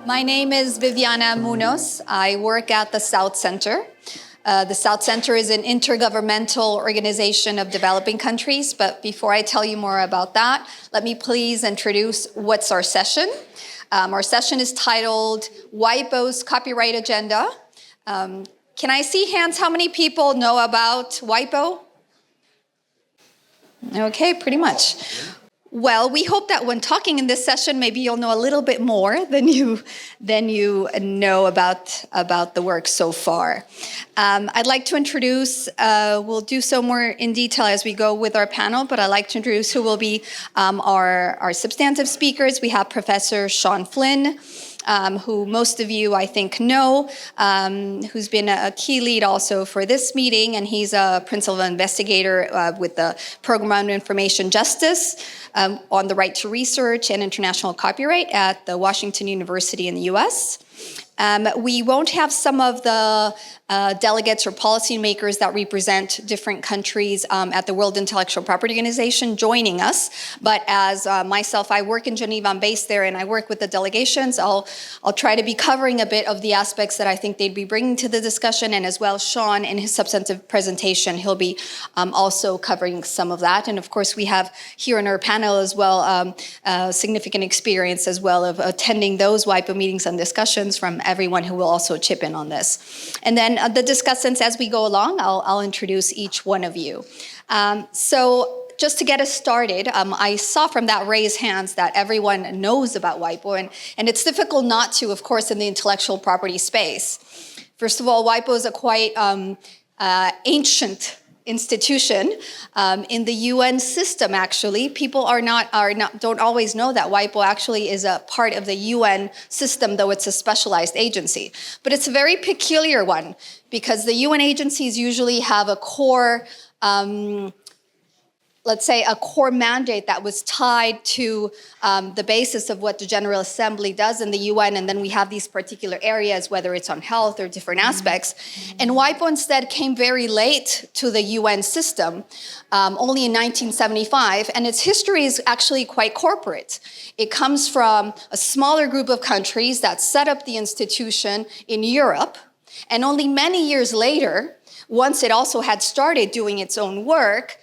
My name is Viviana Muñoz. I work at the South Center. The South Center is an intergovernmental organization of developing countries, but before I tell you more about that, let me please introduce what's our session. Our session is titled WIPO's Copyright Agenda. Can I see hands? How many people know about WIPO? Okay, pretty much. Well, we hope that when talking in this session, maybe you'll know a little bit more than you know about the work so far. I'd like to introduce, we'll do so more in detail as we go with our panel, but I'd like to introduce who will be our substantive speakers. We have Professor Sean Flynn, who most of you, I think, know, who's been a key lead also for this meeting, and he's a principal investigator with the Program on Information Justice on the right to research and international copyright at the Washington University in the US. We won't have some of the delegates or policymakers that represent different countries at the World Intellectual Property Organization joining us, but as myself, I work in Geneva, I'm based there, and I work with the delegations. I'll try to be covering a bit of the aspects that I think they'd be bringing to the discussion, and as well, Sean, in his substantive presentation, he'll be also covering some of that. And of course, we have here in our panel as well significant experience as well of attending those WIPO meetings and discussions from everyone who will also chip in on this. And then the discussants, as we go along, I'll introduce each one of you. So just to get us started, I saw from that raised hands that everyone knows about WIPO, and it's difficult not to, of course, in the intellectual property space. First of all, WIPO is a quite ancient institution in the UN system. Actually, people don't always know that WIPO actually is a part of the UN system, though it's a specialized agency. But it's a very peculiar one because the UN agencies usually have a core, let's say, a core mandate that was tied to the basis of what the General Assembly does in the UN, and then we have these particular areas, whether it's on health or different aspects. And WIPO instead came very late to the UN system, only in 1975, and its history is actually quite corporate. It comes from a smaller group of countries that set up the institution in Europe, and only many years later, once it also had started doing its own work,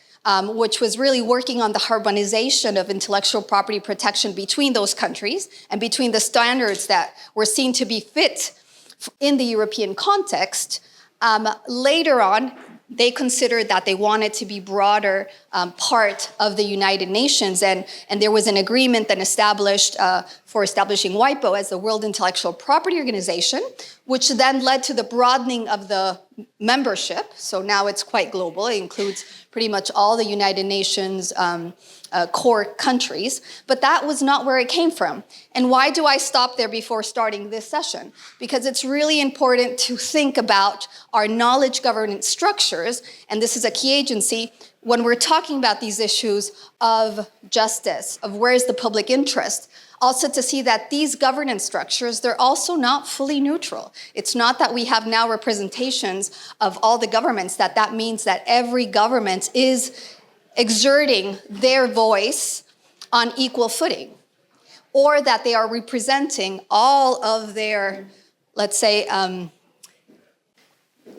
which was really working on the harmonization of intellectual property protection between those countries and between the standards that were seen to be fit in the European context. Later on, they considered that they wanted to be broader part of the United Nations, and there was an agreement then established for establishing WIPO as the World Intellectual Property Organization, which then led to the broadening of the membership. So now it's quite global. It includes pretty much all the United Nations core countries, but that was not where it came from. And why do I stop there before starting this session? Because it's really important to think about our knowledge governance structures, and this is a key agency, when we're talking about these issues of justice, of where's the public interest. Also to see that these governance structures, they're also not fully neutral. It's not that we have now representations of all the governments, that means that every government is exerting their voice on equal footing, or that they are representing all of their, let's say,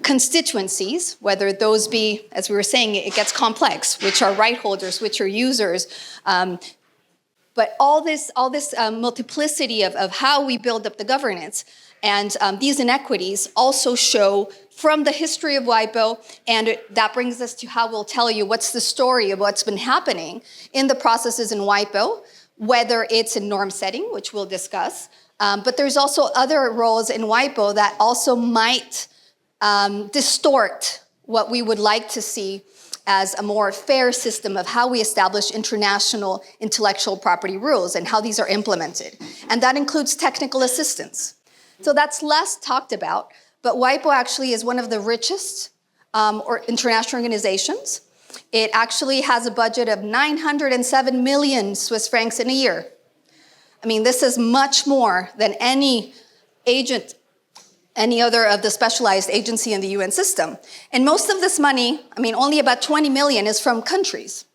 constituencies, whether those be, as we were saying, it gets complex, which are right holders, which are users, but all this multiplicity of how we build up the governance, and these inequities also show from the history of WIPO, and that brings us to how we'll tell you what's the story of what's been happening in the processes in WIPO, whether it's in norm setting, which we'll discuss, but there's also other roles in WIPO that also might distort what we would like to see as a more fair system of how we establish international intellectual property rules and how these are implemented. And that includes technical assistance. So that's less talked about, but WIPO actually is one of the richest or international organizations. It actually has a budget of 907 million Swiss francs in a year. I mean, this is much more than any other of the specialized agency in the UN system. And most of this money, I mean, only about 20 million is from countries.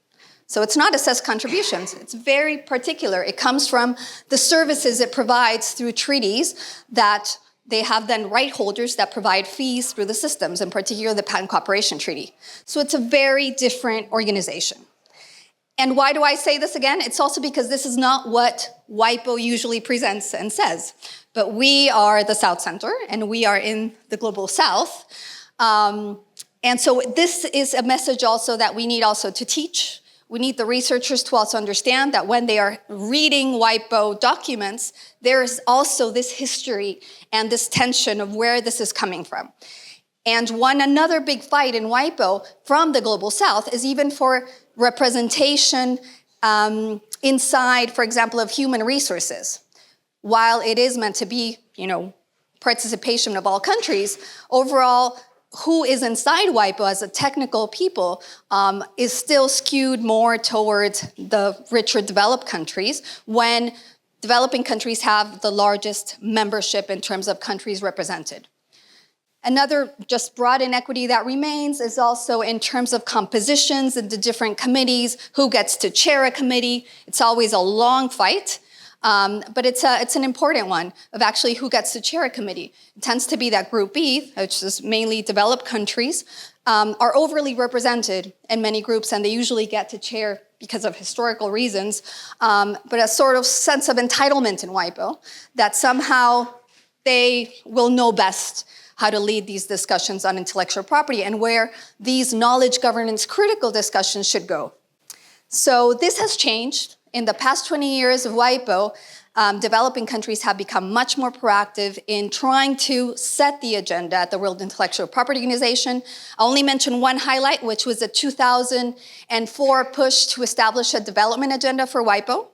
So it's not assessed contributions. It's very particular. It comes from the services it provides through treaties that they have then right holders that provide fees through the systems, in particular the Patent Cooperation Treaty. So it's a very different organization. And why do I say this again? It's also because this is not what WIPO usually presents and says. But we are the South Center, and we are in the Global South. And so this is a message also that we need also to teach. We need the researchers to also understand that when they are reading WIPO documents, there is also this history and this tension of where this is coming from. And another big fight in WIPO from the Global South is even for representation inside, for example, of human resources. While it is meant to be, participation of all countries, overall, who is inside WIPO as a technical people is still skewed more towards the richer developed countries, when developing countries have the largest membership in terms of countries represented. Another just broad inequity that remains is also in terms of compositions in the different committees, who gets to chair a committee. It's always a long fight, but it's an important one of actually who gets to chair a committee. It tends to be that Group B, which is mainly developed countries, are overly represented in many groups, and they usually get to chair because of historical reasons, but a sort of sense of entitlement in WIPO that somehow they will know best how to lead these discussions on intellectual property and where these knowledge governance critical discussions should go. So this has changed. In the past 20 years of WIPO, developing countries have become much more proactive in trying to set the agenda at the World Intellectual Property Organization. I'll only mention one highlight, which was a 2004 push to establish a development agenda for WIPO.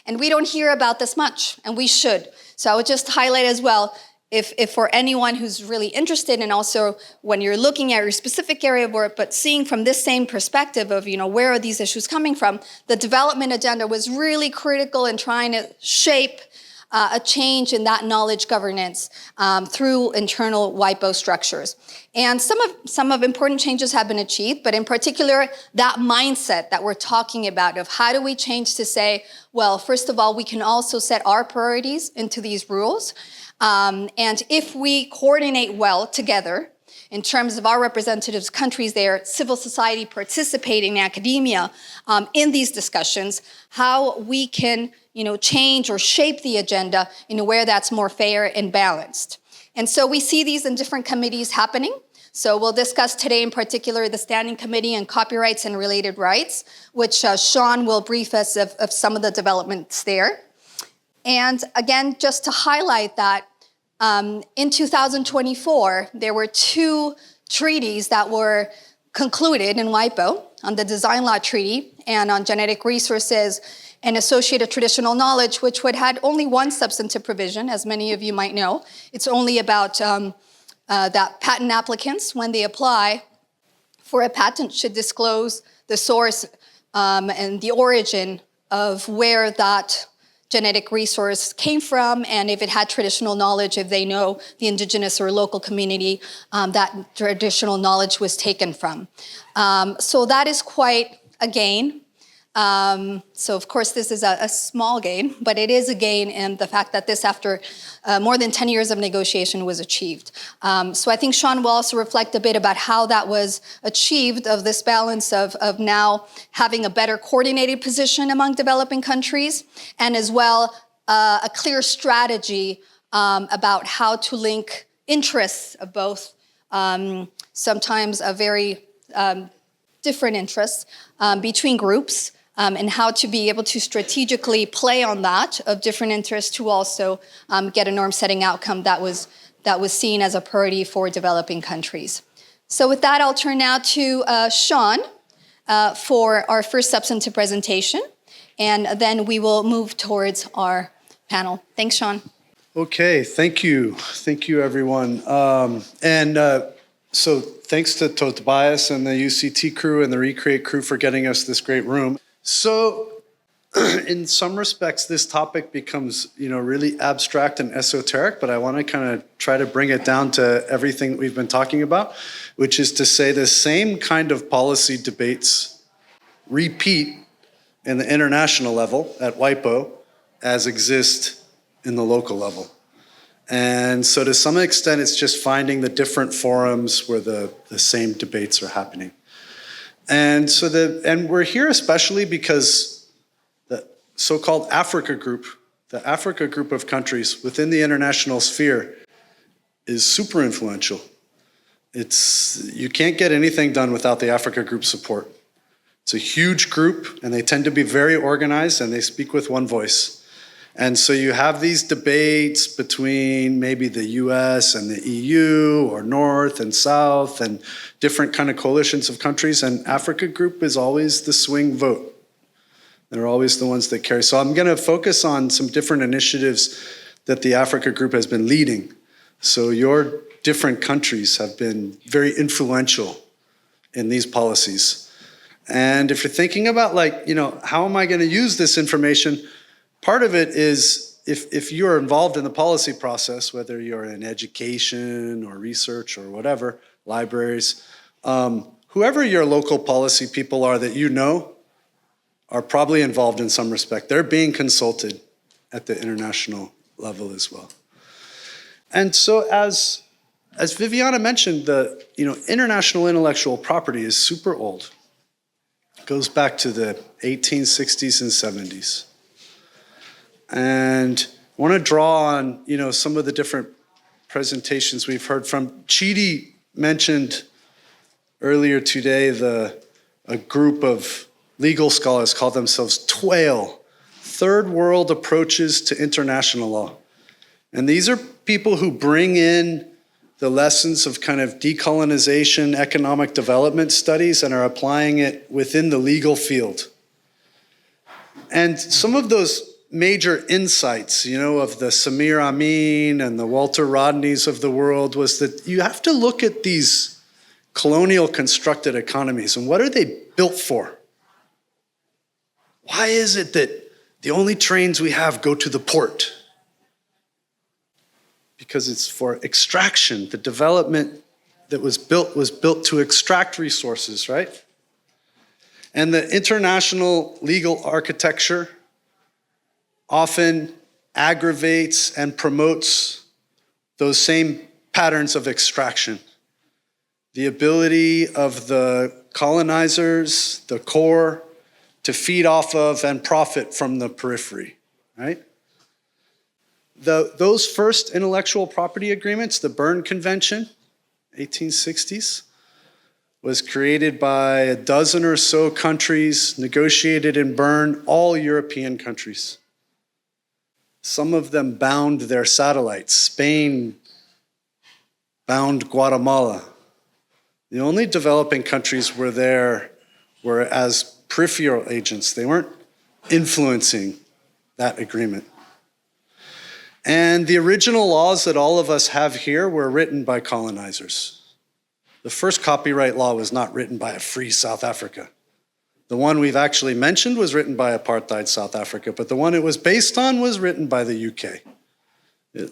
And we don't hear about this much, and we should. So I would just highlight as well, if for anyone who's really interested, and also when you're looking at your specific area of work, but seeing from this same perspective of, where are these issues coming from, the development agenda was really critical in trying to shape a change in that knowledge governance through internal WIPO structures. And some of important changes have been achieved, but in particular, that mindset that we're talking about of how do we change to say, well, first of all, we can also set our priorities into these rules. And if we coordinate well together in terms of our representatives, countries there, civil society participating in academia in these discussions, how we can change or shape the agenda in a way that's more fair and balanced. And so we see these in different committees happening. So we'll discuss today in particular the Standing Committee on Copyrights and Related Rights, which Sean will brief us of some of the developments there. And again, just to highlight that, in 2024, there were 2 treaties that were concluded in WIPO on the Design Law Treaty and on genetic resources and associated traditional knowledge, which had only one substantive provision, as many of you might know. It's only about that patent applicants, when they apply for a patent, should disclose the source and the origin of where that genetic resource came from, and if it had traditional knowledge, if they know the indigenous or local community that traditional knowledge was taken from. So that is quite a gain. So of course this is a small gain, but it is a gain in the fact that this, after more than 10 years of negotiation, was achieved. So I think Sean will also reflect a bit about how that was achieved, of this balance of now having a better coordinated position among developing countries, and as well a clear strategy about how to link interests of both, sometimes a very different interests between groups, and how to be able to strategically play on that of different interests to also get a norm-setting outcome that was seen as a priority for developing countries. So with that, I'll turn now to Sean for our first substantive presentation, and then we will move towards our panel. Thanks, Sean. Okay, thank you. Thank you, everyone. So thanks to Tobias and the UCT crew and the Recreate crew for getting us this great room. So in some respects, this topic becomes, really abstract and esoteric, but I want to kind of try to bring it down to everything we've been talking about, which is to say the same kind of policy debates repeat in the international level at WIPO as exist in the local level. And so to some extent, it's just finding the different forums where the same debates are happening. And so we're here especially because the so-called Africa group, the Africa group of countries within the international sphere is super influential. You can't get anything done without the Africa group support. It's a huge group, and they tend to be very organized, and they speak with one voice. And so you have these debates between maybe the US and the EU, or North and South, and different kind of coalitions of countries, and Africa group is always the swing vote. They're always the ones that carry. So I'm gonna focus on some different initiatives that the Africa group has been leading. So your different countries have been very influential in these policies. And if you're thinking about how am I gonna use this information? Part of it is if you're involved in the policy process, whether you're in education or research or whatever, libraries, whoever your local policy people are that you know are probably involved in some respect. They're being consulted at the international level as well. And so as Viviana mentioned, the international intellectual property is super old. It goes back to the 1860s and 70s. And I want to draw on, some of the different presentations we've heard from. Chidi mentioned earlier today a group of legal scholars call themselves TWAIL, Third World Approaches to International Law. And these are people who bring in the lessons of kind of decolonization, economic development studies, and are applying it within the legal field. And some of those major insights, of the Samir Amin and the Walter Rodneys of the world was that you have to look at these colonial constructed economies and what are they built for? Why is it that the only trains we have go to the port? Because it's for extraction. The development that was built to extract resources, right? And the international legal architecture often aggravates and promotes those same patterns of extraction. The ability of the colonizers, the core, to feed off of and profit from the periphery, right? Those first intellectual property agreements, the Berne Convention, 1860s, was created by a dozen or so countries, negotiated in Berne, all European countries. Some of them bound their satellites. Spain bound Guatemala. The only developing countries were as peripheral agents. They weren't influencing that agreement. And the original laws that all of us have here were written by colonizers. The first copyright law was not written by a free South Africa. The one we've actually mentioned was written by apartheid South Africa, but the one it was based on was written by the UK.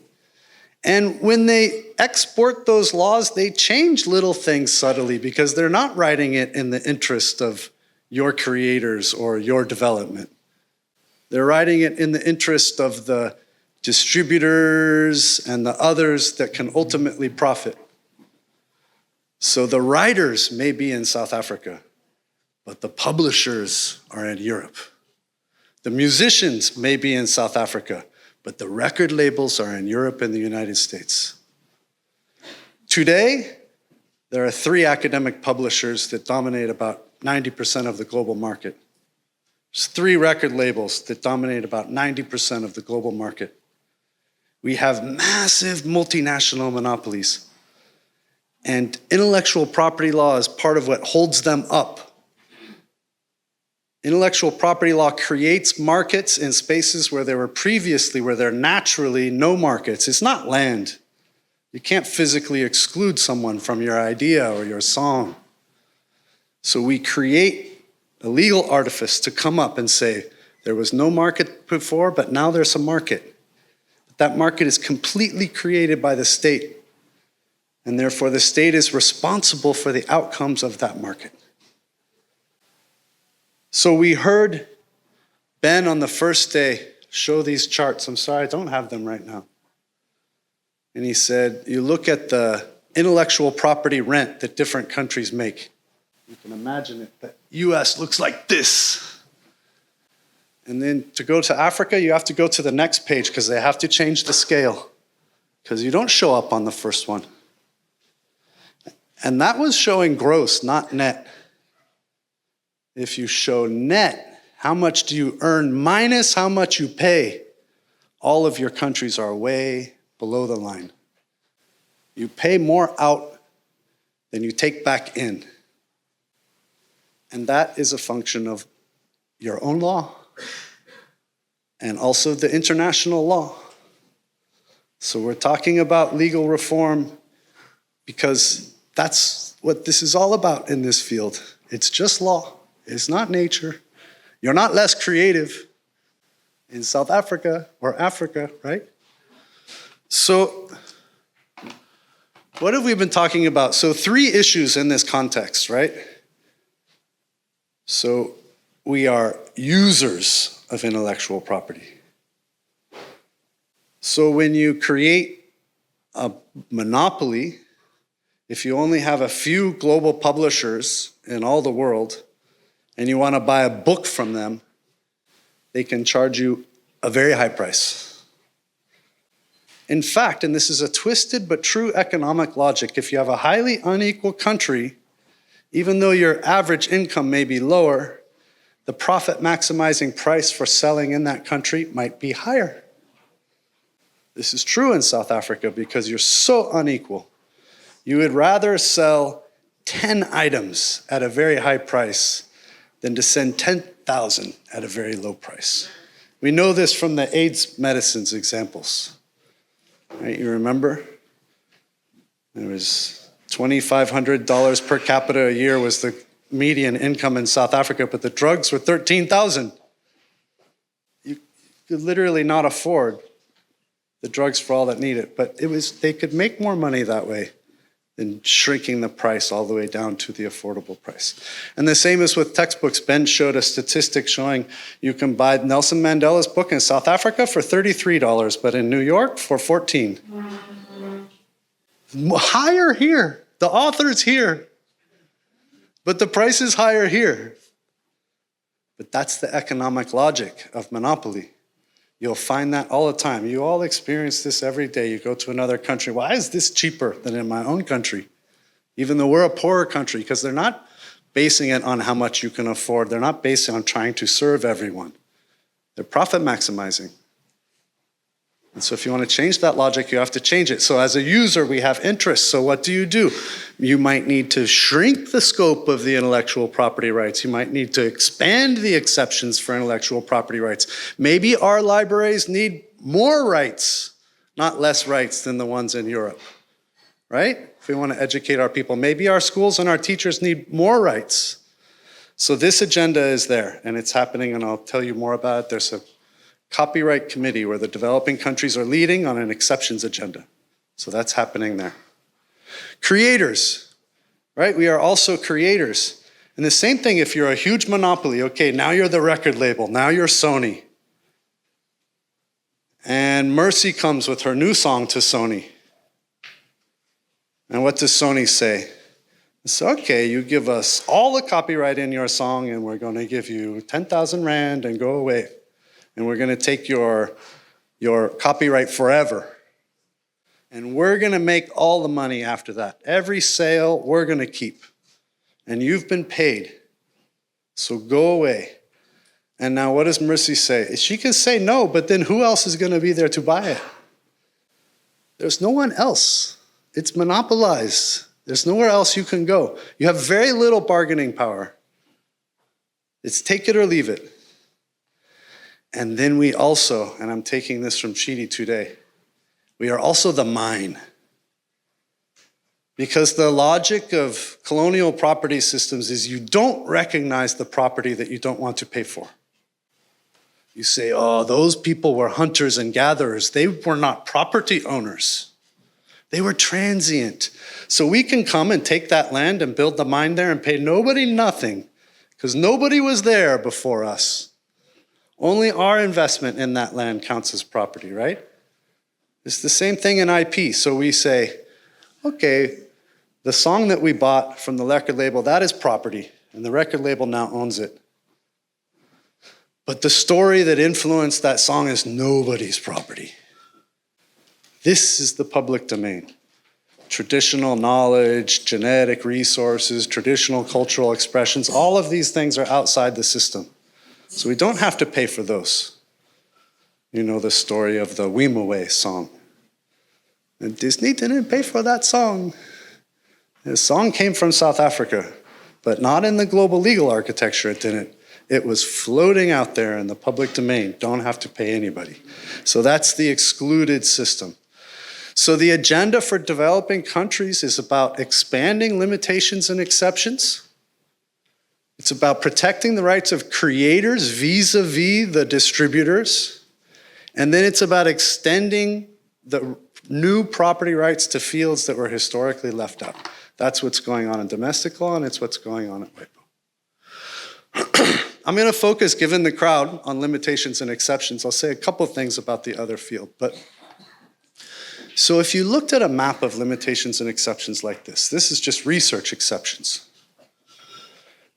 And when they export those laws, they change little things subtly because they're not writing it in the interest of your creators or your development. They're writing it in the interest of the distributors and the others that can ultimately profit. So the writers may be in South Africa, but the publishers are in Europe. The musicians may be in South Africa, but the record labels are in Europe and the United States. Today, there are 3 academic publishers that dominate about 90% of the global market. There's 3 record labels that dominate about 90% of the global market. We have massive multinational monopolies, and intellectual property law is part of what holds them up. Intellectual property law creates markets in spaces where there naturally no markets. It's not land. You can't physically exclude someone from your idea or your song. So we create a legal artifice to come up and say, there was no market before, but now there's a market. That market is completely created by the state, and therefore the state is responsible for the outcomes of that market. So we heard Ben, on the first day, show these charts. I'm sorry, I don't have them right now. And he said, you look at the intellectual property rent that different countries make. You can imagine it. The US looks like this. And then to go to Africa, you have to go to the next page because they have to change the scale because you don't show up on the first one. And that was showing gross, not net. If you show net, how much do you earn minus how much you pay? All of your countries are way below the line. You pay more out than you take back in. And that is a function of your own law and also the international law. So we're talking about legal reform because that's what this is all about in this field. It's just law. It's not nature. You're not less creative in South Africa or Africa, right? So what have we been talking about? So 3 issues in this context, right? So we are users of intellectual property. So when you create a monopoly, if you only have a few global publishers in all the world and you want to buy a book from them, they can charge you a very high price. In fact, and this is a twisted but true economic logic, if you have a highly unequal country, even though your average income may be lower, the profit maximizing price for selling in that country might be higher. This is true in South Africa because you're so unequal. You would rather sell 10 items at a very high price than to send 10,000 at a very low price. We know this from the AIDS medicines examples. Right, you remember? There was $2,500 per capita a year was the median income in South Africa, but the drugs were $13,000. You could literally not afford the drugs for all that need it, but they could make more money that way than shrinking the price all the way down to the affordable price. And the same is with textbooks. Ben showed a statistic showing you can buy Nelson Mandela's book in South Africa for $33, but in New York for $14. Higher here. The author's here. But the price is higher here. But that's the economic logic of monopoly. You'll find that all the time. You all experience this every day. You go to another country. Why is this cheaper than in my own country? Even though we're a poorer country, because they're not basing it on how much you can afford. They're not basing it on trying to serve everyone. They're profit maximizing. And so if you want to change that logic, you have to change it. So as a user, we have interests. So what do? You might need to shrink the scope of the intellectual property rights. You might need to expand the exceptions for intellectual property rights. Maybe our libraries need more rights, not less rights than the ones in Europe, right? If we want to educate our people, maybe our schools and our teachers need more rights. So this agenda is there, and it's happening, and I'll tell you more about it. There's a copyright committee where the developing countries are leading on an exceptions agenda. So that's happening there. Creators, right? We are also creators. And the same thing if you're a huge monopoly, okay, now you're the record label, now you're Sony. And Mercy comes with her new song to Sony. And what does Sony say? It's okay, you give us all the copyright in your song and we're gonna give you 10,000 Rand and go away. And we're going to take your copyright forever. And we're going to make all the money after that. Every sale, we're going to keep. And you've been paid. So go away. And now what does Mercy say? She can say no, but then who else is going to be there to buy it? There's no one else. It's monopolized. There's nowhere else you can go. You have very little bargaining power. It's take it or leave it. And then we also, and I'm taking this from Chidi today, we are also the mine. Because the logic of colonial property systems is you don't recognize the property that you don't want to pay for. You say, oh, those people were hunters and gatherers. They were not property owners. They were transient. So we can come and take that land and build the mine there and pay nobody nothing because nobody was there before us. Only our investment in that land counts as property, right? It's the same thing in IP. So we say, okay, the song that we bought from the record label, that is property, and the record label now owns it. But the story that influenced that song is nobody's property. This is the public domain. Traditional knowledge, genetic resources, traditional cultural expressions, all of these things are outside the system. So we don't have to pay for those. You know the story of the Weemaway song. And Disney didn't pay for that song. The song came from South Africa, but not in the global legal architecture, it didn't. It was floating out there in the public domain. Don't have to pay anybody. So that's the excluded system. So the agenda for developing countries is about expanding limitations and exceptions. It's about protecting the rights of creators vis-a-vis the distributors. And then it's about extending the new property rights to fields that were historically left out. That's what's going on in domestic law, and it's what's going on at WIPO. I'm going to focus, given the crowd, on limitations and exceptions. I'll say a couple things about the other field. So if you looked at a map of limitations and exceptions like this is just research exceptions.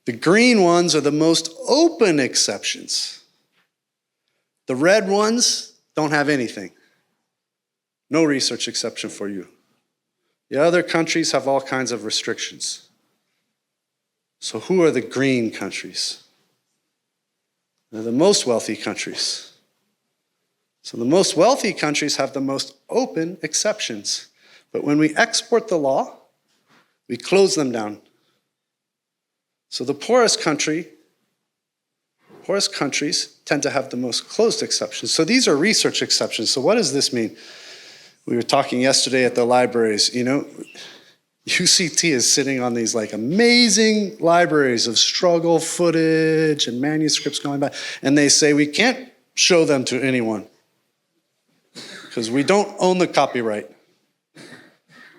The green ones are the most open exceptions. The red ones don't have anything. No research exception for you. The other countries have all kinds of restrictions. So who are the green countries? They're the most wealthy countries. So the most wealthy countries have the most open exceptions. But when we export the law, we close them down. So the poorest countries tend to have the most closed exceptions. So these are research exceptions. So what does this mean? We were talking yesterday at the libraries, UCT is sitting on these like amazing libraries of struggle footage and manuscripts going back, and they say we can't show them to anyone because we don't own the copyright.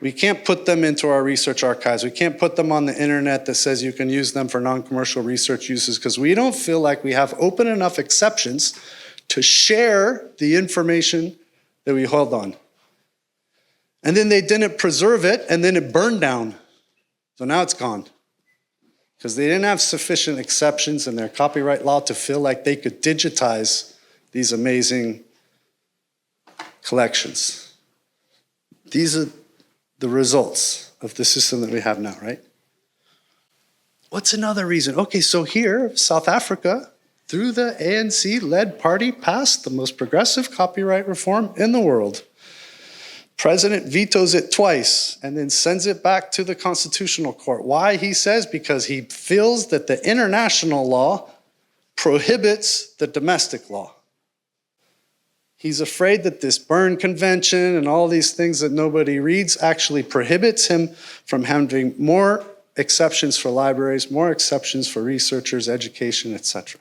We can't put them into our research archives. We can't put them on the internet that says you can use them for non-commercial research uses because we don't feel like we have open enough exceptions to share the information that we hold on. And then they didn't preserve it, and then it burned down. So now it's gone. Because they didn't have sufficient exceptions in their copyright law to feel like they could digitize these amazing collections. These are the results of the system that we have now, right? What's another reason? Okay, so here, South Africa, through the ANC-led party, passed the most progressive copyright reform in the world. President vetoes it twice and then sends it back to the Constitutional Court. Why, he says? Because he feels that the international law prohibits the domestic law. He's afraid that this Berne Convention and all these things that nobody reads actually prohibits him from having more exceptions for libraries, more exceptions for researchers, education, etc.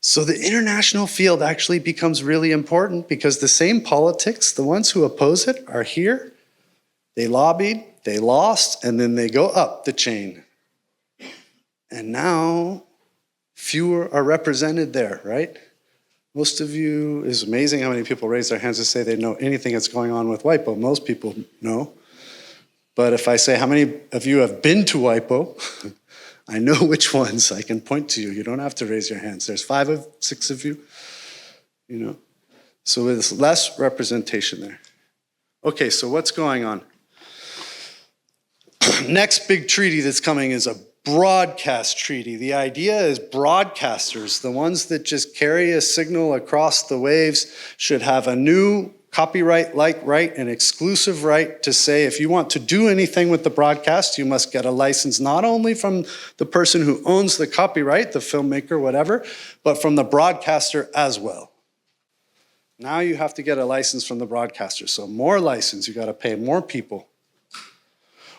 So the international field actually becomes really important because the same politics, the ones who oppose it, are here. They lobbied, they lost, and then they go up the chain. And now fewer are represented there, right? Most of you, it's amazing how many people raise their hands to say they know anything that's going on with WIPO. Most people know. But if I say, how many of you have been to WIPO? I know which ones. I can point to you. You don't have to raise your hands. There's 6 of you, So there's less representation there. Okay, so what's going on? Next big treaty that's coming is a broadcast treaty. The idea is broadcasters, the ones that just carry a signal across the waves, should have a new copyright-like right, an exclusive right to say if you want to do anything with the broadcast, you must get a license not only from the person who owns the copyright, the filmmaker, whatever, but from the broadcaster as well. Now you have to get a license from the broadcaster. So more license, you got to pay more people.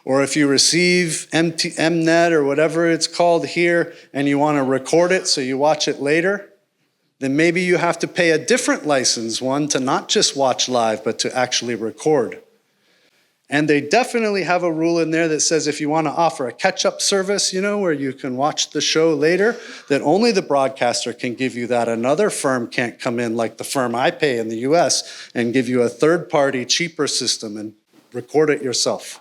Or if you receive Mnet or whatever it's called here and you want to record it so you watch it later, then maybe you have to pay a different license, one to not just watch live, but to actually record. And they definitely have a rule in there that says if you want to offer a catch-up service, where you can watch the show later, that only the broadcaster can give you that. Another firm can't come in like the firm I pay in the US and give you a third-party, cheaper system and record it yourself.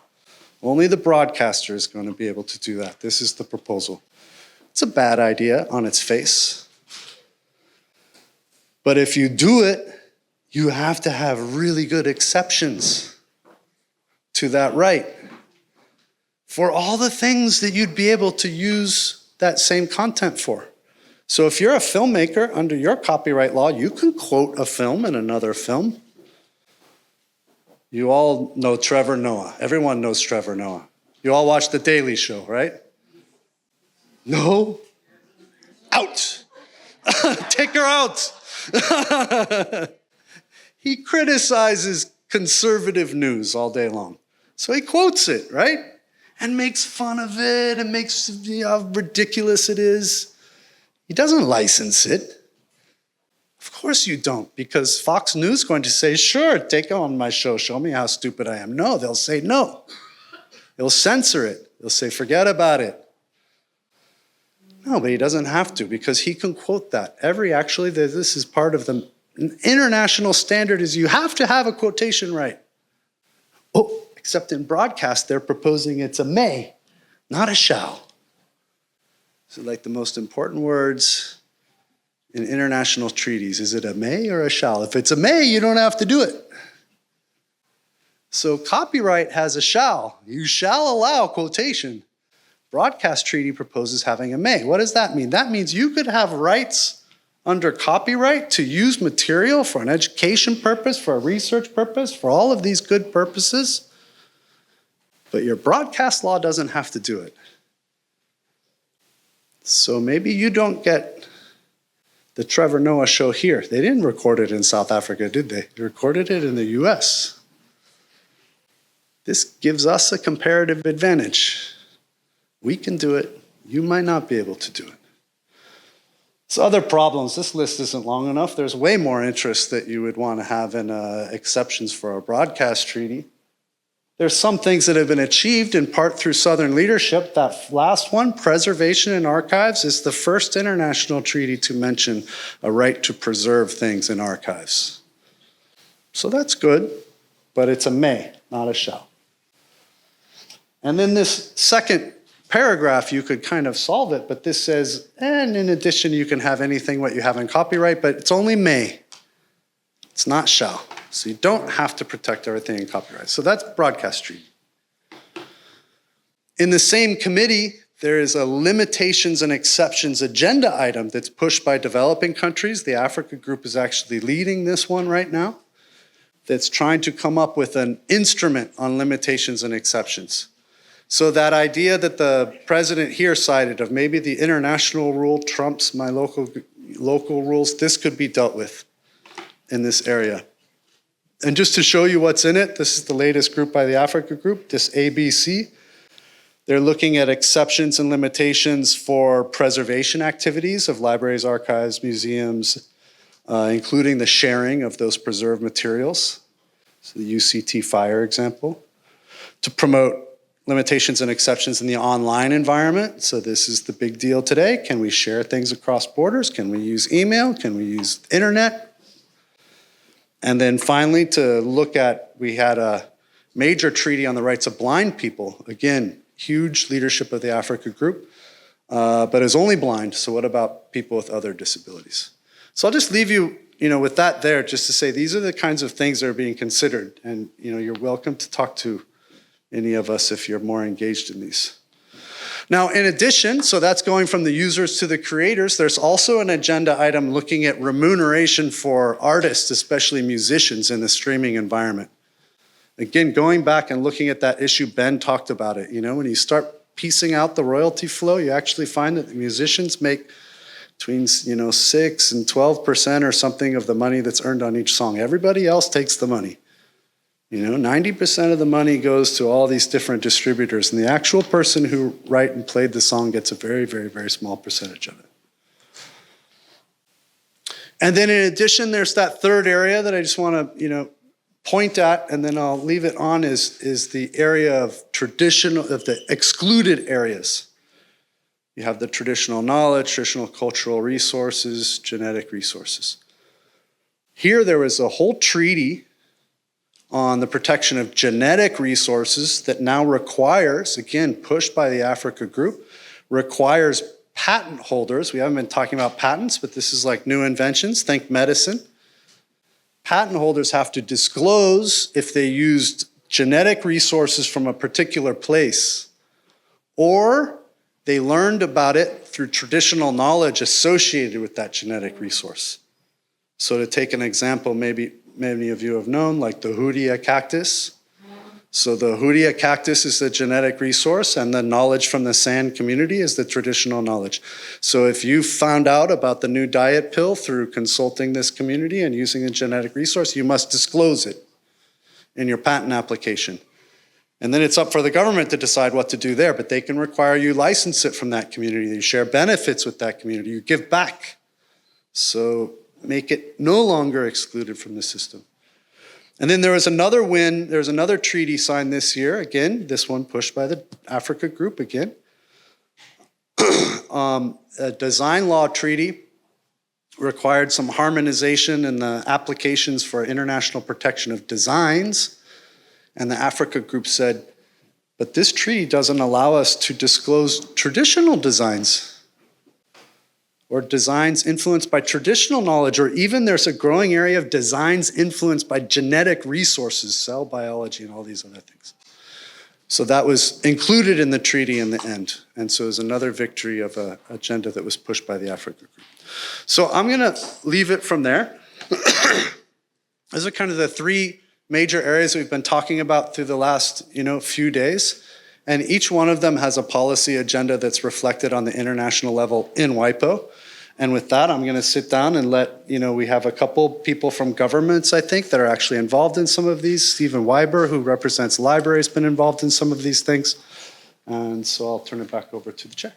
Only the broadcaster is going to be able to do that. This is the proposal. It's a bad idea on its face. But if you do it, you have to have really good exceptions to that right for all the things that you'd be able to use that same content for. So if you're a filmmaker, under your copyright law, you can quote a film in another film. You all know Trevor Noah. Everyone knows Trevor Noah. You all watch The Daily Show, right? No? Out. Take her out. He criticizes conservative news all day long. So he quotes it, right? And makes fun of it and makes how ridiculous it is. He doesn't license it. Of course you don't, because Fox News is going to say, sure, take it on my show, show me how stupid I am. No, they'll say no. They'll censor it. They'll say, forget about it. No, but he doesn't have to, because he can quote that. Actually, this is part of the international standard is you have to have a quotation right. Oh, except in broadcast, they're proposing it's a may, not a shall. So like the most important words in international treaties, is it a may or a shall? If it's a may, you don't have to do it. So copyright has a shall. You shall allow quotation. Broadcast treaty proposes having a may. What does that mean? That means you could have rights under copyright to use material for an education purpose, for a research purpose, for all of these good purposes. But your broadcast law doesn't have to do it. So maybe you don't get the Trevor Noah show here. They didn't record it in South Africa, did they? They recorded it in the US. This gives us a comparative advantage. We can do it. You might not be able to do it. So other problems, this list isn't long enough. There's way more interest that you would want to have in exceptions for a broadcast treaty. There's some things that have been achieved in part through Southern leadership. That last one, preservation in archives, is the first international treaty to mention a right to preserve things in archives. So that's good, but it's a may, not a shall. And then this second paragraph, you could kind of solve it, but this says, and in addition, you can have anything what you have in copyright, but it's only may. It's not shall. So you don't have to protect everything in copyright. So that's broadcast treaty. In the same committee, there is a limitations and exceptions agenda item that's pushed by developing countries. The Africa group is actually leading this one right now, that's trying to come up with an instrument on limitations and exceptions. So that idea that the president here cited of maybe the international rule trumps my local rules, this could be dealt with in this area. And just to show you what's in it, this is the latest group by the Africa group, this ABC. They're looking at exceptions and limitations for preservation activities of libraries, archives, museums, including the sharing of those preserved materials. So the UCT fire example. To promote limitations and exceptions in the online environment. So this is the big deal today. Can we share things across borders? Can we use email? Can we use internet? And then finally, to look at, we had a major treaty on the rights of blind people. Again, huge leadership of the Africa group, but is only blind. So what about people with other disabilities? So I'll just leave you, with that there, just to say these are the kinds of things that are being considered. And you're welcome to talk to any of us if you're more engaged in these. Now, in addition, so that's going from the users to the creators, there's also an agenda item looking at remuneration for artists, especially musicians in the streaming environment. Again, going back and looking at that issue, Ben talked about it. When you start piecing out the royalty flow, you actually find that the musicians make between 6 and 12% or something of the money that's earned on each song. Everybody else takes the money. 90% of the money goes to all these different distributors, and the actual person who wrote and played the song gets a very, very, very small percentage of it. And then in addition, there's that third area that I just want to, point at, and then I'll leave it on, is the area of the excluded areas. You have the traditional knowledge, traditional cultural resources, genetic resources. Here there was a whole treaty on the protection of genetic resources that now requires, again, pushed by the Africa Group, requires patent holders. We haven't been talking about patents, but this is like new inventions, think medicine. Patent holders have to disclose if they used genetic resources from a particular place, or they learned about it through traditional knowledge associated with that genetic resource. So to take an example, maybe many of you have known, like the Hoodia cactus. So the Hoodia cactus is the genetic resource, and the knowledge from the San community is the traditional knowledge. So if you found out about the new diet pill through consulting this community and using a genetic resource, you must disclose it in your patent application. And then it's up for the government to decide what to do there, but they can require you license it from that community. You share benefits with that community. You give back. So make it no longer excluded from the system. And then there was another win. There's another treaty signed this year. Again, this one pushed by the Africa Group again. A design law treaty required some harmonization in the applications for international protection of designs. And the Africa Group said, but this treaty doesn't allow us to disclose traditional designs or designs influenced by traditional knowledge, or even there's a growing area of designs influenced by genetic resources, cell biology, and all these other things. So that was included in the treaty in the end. And so it was another victory of an agenda that was pushed by the Africa Group. So I'm gonna leave it from there. Those are kind of the three major areas we've been talking about through the last few days. And each one of them has a policy agenda that's reflected on the international level in WIPO. And with that, I'm going to sit down and we have a couple people from governments, I think, that are actually involved in some of these. Stephen Wyber, who represents libraries, has been involved in some of these things. And so I'll turn it back over to the chair.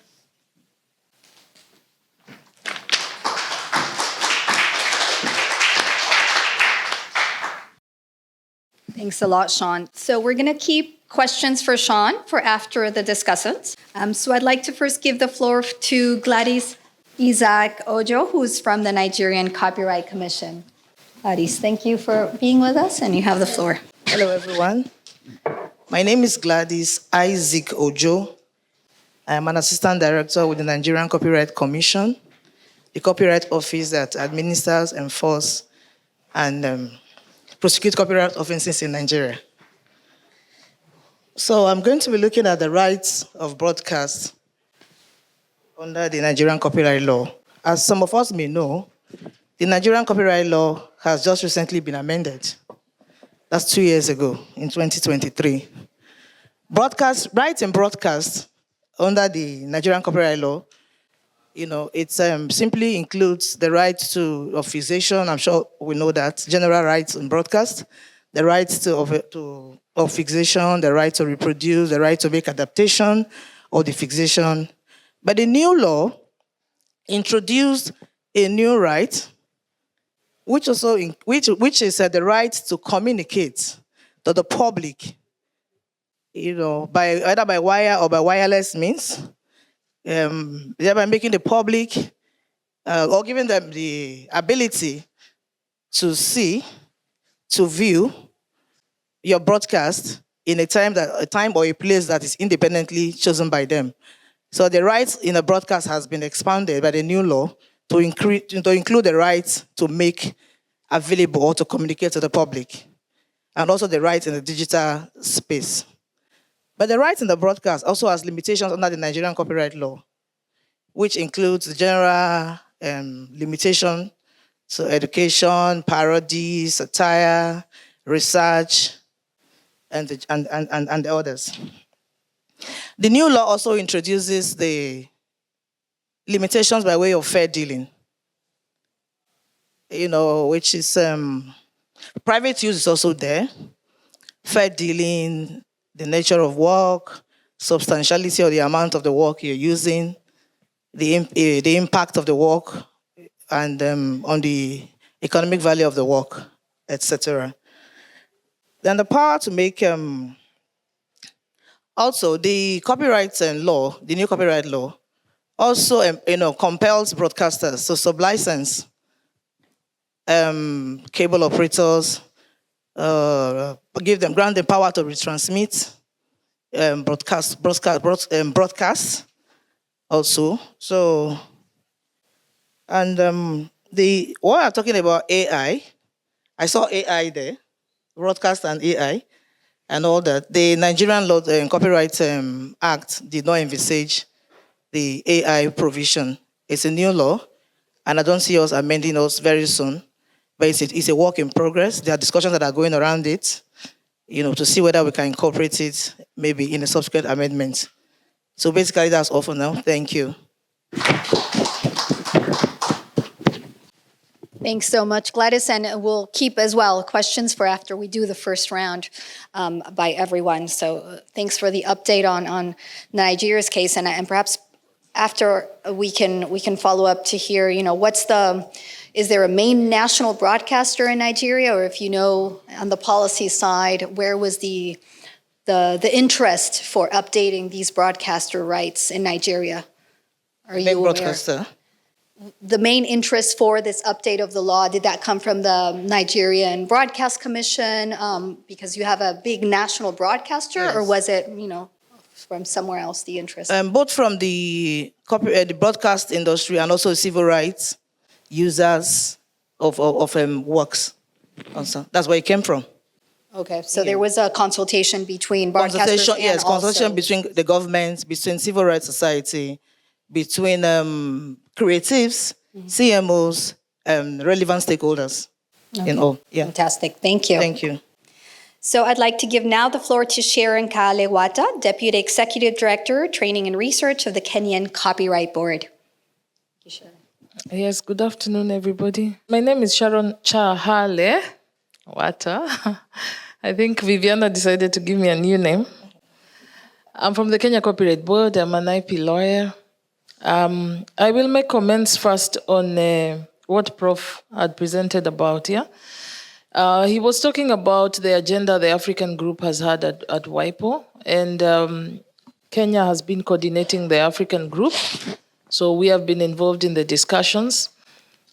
Thanks a lot, Sean. So we're going to keep questions for Sean for after the discussants. So I'd like to first give the floor to Gladys Isaac-Ojo, who's from the Nigerian Copyright Commission. Gladys, thank you for being with us, and you have the floor. Hello, everyone. My name is Gladys Isaac-Ojo. I am an assistant director with the Nigerian Copyright Commission, the copyright office that administers, enforces, and prosecute copyright offenses in Nigeria. So I'm going to be looking at the rights of broadcast under the Nigerian copyright law. As some of us may know, the Nigerian copyright law has just recently been amended. That's 2 years ago, in 2023. Rights in broadcast under the Nigerian copyright law, it simply includes the right of fixation. I'm sure we know that. General rights in broadcast, the rights of fixation, the right to reproduce, the right to make adaptation of the fixation. But the new law introduced a new right, which is the right to communicate to the public, either by wire or by wireless means, thereby making the public or giving them the ability to see, to view your broadcast in a time or a place that is independently chosen by them. So the rights in a broadcast has been expanded by the new law to include the rights to make available or to communicate to the public, and also the rights in the digital space. But the rights in the broadcast also has limitations under the Nigerian copyright law, which includes the general limitation to education, parody, satire, research, and the others. The new law also introduces the limitations by way of fair dealing, which is private use is also there. Fair dealing, the nature of work, substantiality of the amount of the work you're using, the impact of the work, and on the economic value of the work, etc. Then the power to make, also the copyright law, the new copyright law, also compels broadcasters to sublicense cable operators, grant them power to retransmit, broadcast also. So, and what I'm talking about AI, I saw AI there, broadcast and AI, and all that. The Nigerian Law Copyright Act did not envisage the AI provision. It's a new law, and I don't see us amending us very soon. But it's a work in progress. There are discussions that are going around it, to see whether we can incorporate it maybe in a subsequent amendment. So basically, that's all for now. Thank you. Thanks so much, Gladys, and we'll keep as well questions for after we do the first round by everyone. So thanks for the update on Nigeria's case, and perhaps after we can follow up to hear, is there a main national broadcaster in Nigeria, or if on the policy side, where was the interest for updating these broadcaster rights in Nigeria? Are you aware? Broadcaster? The main interest for this update of the law, did that come from the Nigerian Broadcast Commission because you have a big national broadcaster, yes, or was it, from somewhere else, the interest? Both from the broadcast industry and also civil rights users of works. Also. That's where it came from. Okay, so there was a consultation between broadcasters and consultation between the government, between civil rights society, between creatives, CMOs, relevant stakeholders in all. Yeah. Fantastic, thank you. Thank you. So I'd like to give now the floor to Sharon Chahale-Wata, Deputy Executive Director, Training and Research of the Kenyan Copyright Board. Thank you, Sharon. Yes, good afternoon, everybody. My name is Sharon Chahale-Wata. I think Viviana decided to give me a new name. I'm from the Kenya Copyright Board. I'm an IP lawyer. I will make comments first on what Prof had presented about here. He was talking about the agenda the African group has had at WIPO, and Kenya has been coordinating the African group. So we have been involved in the discussions.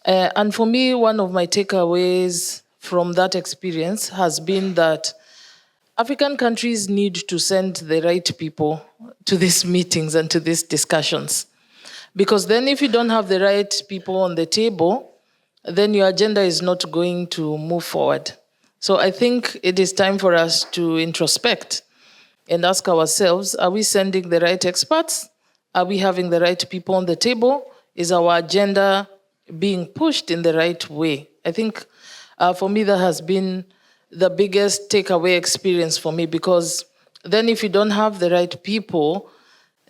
And for me, one of my takeaways from that experience has been that African countries need to send the right people to these meetings and to these discussions. Because then if you don't have the right people on the table, then your agenda is not going to move forward. So I think it is time for us to introspect and ask ourselves, are we sending the right experts? Are we having the right people on the table? Is our agenda being pushed in the right way? I think for me that has been the biggest takeaway experience for me, because then if you don't have the right people,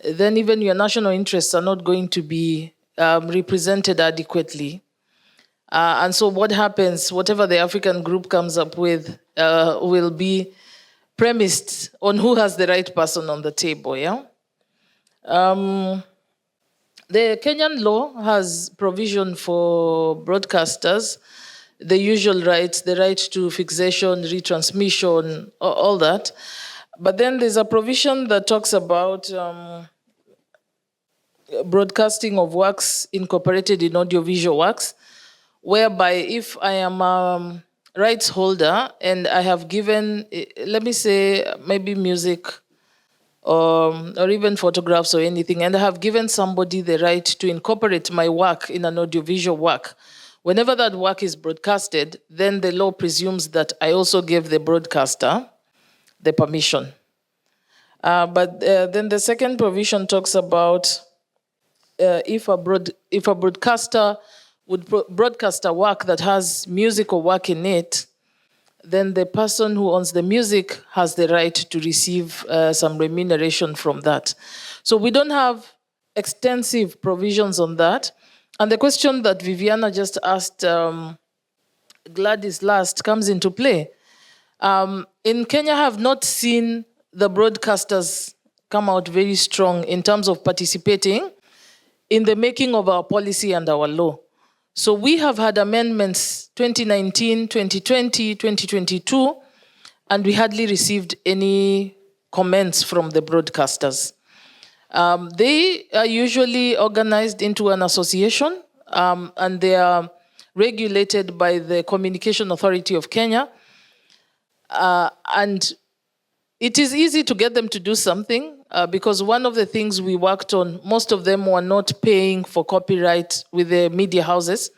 then even your national interests are not going to be represented adequately. And so what happens, whatever the African group comes up with will be premised on who has the right person on the table, yeah? The Kenyan law has provision for broadcasters, the usual rights, the right to fixation, retransmission, all that. But then there's a provision that talks about broadcasting of works incorporated in audiovisual works, whereby if I am a rights holder and I have given, let me say, maybe music or even photographs or anything, and I have given somebody the right to incorporate my work in an audiovisual work, whenever that work is broadcasted, then the law presumes that I also gave the broadcaster the permission. But then the second provision talks about if a broadcaster would broadcast a work that has musical work in it, then the person who owns the music has the right to receive some remuneration from that. So we don't have extensive provisions on that. And the question that Viviana just asked Gladys last comes into play. In Kenya, I have not seen the broadcasters come out very strong in terms of participating in the making of our policy and our law. So we have had amendments 2019, 2020, 2022, and we hardly received any comments from the broadcasters. They are usually organized into an association, and they are regulated by the Communication Authority of Kenya. And it is easy to get them to do something because one of the things we worked on, most of them were not paying for copyright with the media houses.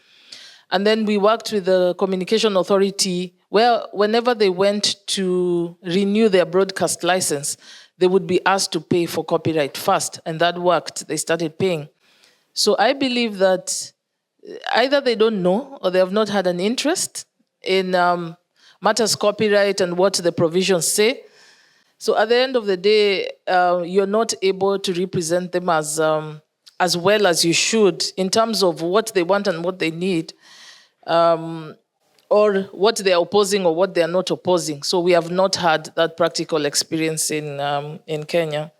And then we worked with the Communication Authority where whenever they went to renew their broadcast license, they would be asked to pay for copyright first, and that worked. They started paying. So I believe that either they don't know or they have not had an interest in matters copyright and what the provisions say. So at the end of the day, you're not able to represent them as well as you should in terms of what they want and what they need, or what they are opposing or what they are not opposing. So we have not had that practical experience in Kenya.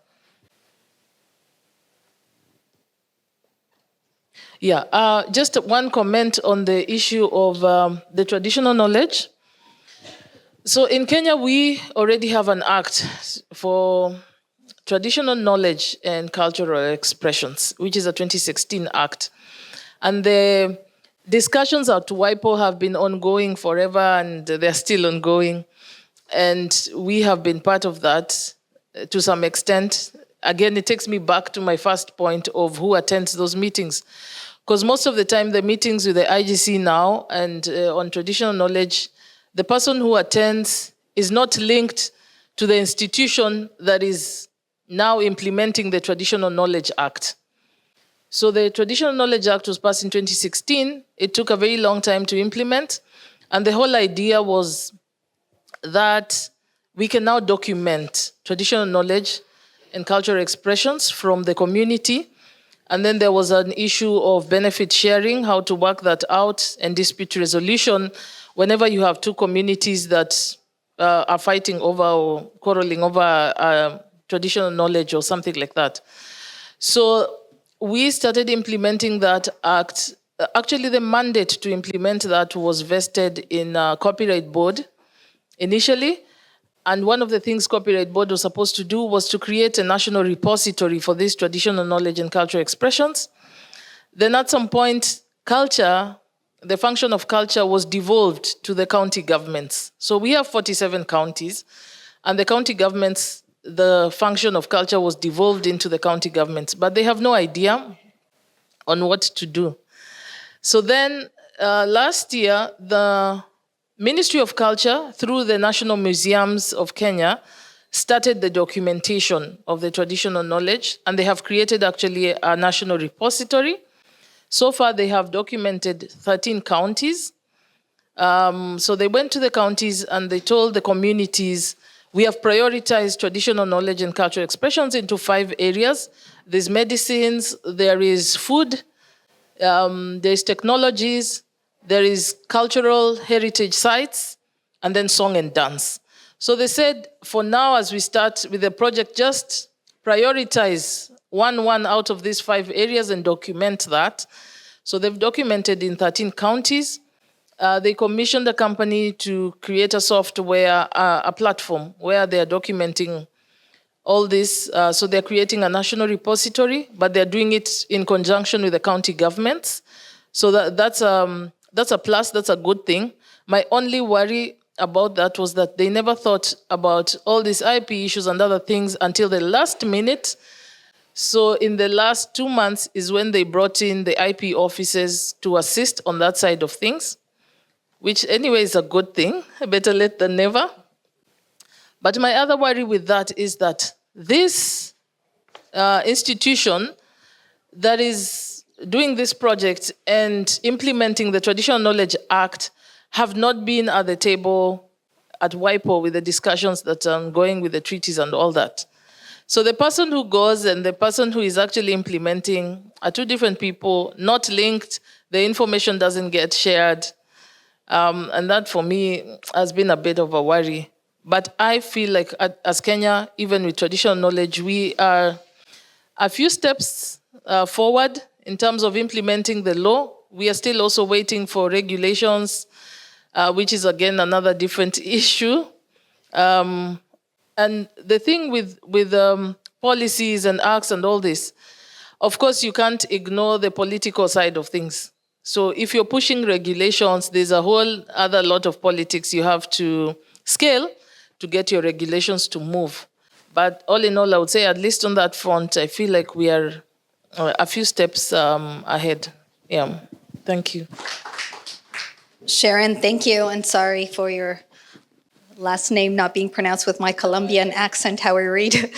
Yeah, just one comment on the issue of the traditional knowledge. So in Kenya, we already have an act for traditional knowledge and cultural expressions, which is a 2016 act. And the discussions at WIPO have been ongoing forever, and they're still ongoing. And we have been part of that to some extent. Again, it takes me back to my first point of who attends those meetings. Because most of the time, the meetings with the IGC now and on traditional knowledge, the person who attends is not linked to the institution that is now implementing the Traditional Knowledge Act. So the Traditional Knowledge Act was passed in 2016. It took a very long time to implement. And the whole idea was that we can now document traditional knowledge and cultural expressions from the community. And then there was an issue of benefit sharing, how to work that out, and dispute resolution whenever you have two communities that are fighting over or quarreling over traditional knowledge or something like that. So we started implementing that act. Actually, the mandate to implement that was vested in Copyright Board initially. And one of the things Copyright Board was supposed to do was to create a national repository for these traditional knowledge and cultural expressions. Then at some point, culture, the function of culture was devolved to the county governments. So we have 47 counties, and the county governments, the function of culture was devolved into the county governments, but they have no idea on what to do. So then last year, the Ministry of Culture, through the National Museums of Kenya, started the documentation of the traditional knowledge, and they have created actually a national repository. So far, they have documented 13 counties. So they went to the counties and they told the communities, we have prioritized traditional knowledge and cultural expressions into 5 areas. There's medicines, there is food, there's technologies, there is cultural heritage sites, and then song and dance. So they said, for now, as we start with the project, just prioritize one out of these 5 areas and document that. So they've documented in 13 counties. They commissioned a company to create a software, a platform where they're documenting all this. So they're creating a national repository, but they're doing it in conjunction with the county governments. So that's a plus, that's a good thing. My only worry about that was that they never thought about all these IP issues and other things until the last minute. So in the last 2 months is when they brought in the IP offices to assist on that side of things, which anyway is a good thing, better late than never. But my other worry with that is that this institution that is doing this project and implementing the Traditional Knowledge Act have not been at the table at WIPO with the discussions that are ongoing with the treaties and all that. So the person who goes and the person who is actually implementing are 2 different people, not linked. The information doesn't get shared. And that for me has been a bit of a worry. But I feel like as Kenya, even with traditional knowledge, we are a few steps forward in terms of implementing the law. We are still also waiting for regulations, which is again another different issue. And the thing with policies and acts and all this, of course, you can't ignore the political side of things. So if you're pushing regulations, there's a whole other lot of politics you have to scale to get your regulations to move. But all in all, I would say, at least on that front, I feel like we are a few steps ahead. Yeah, thank you. Sharon, thank you, and sorry for your last name not being pronounced with my Colombian accent, how I read.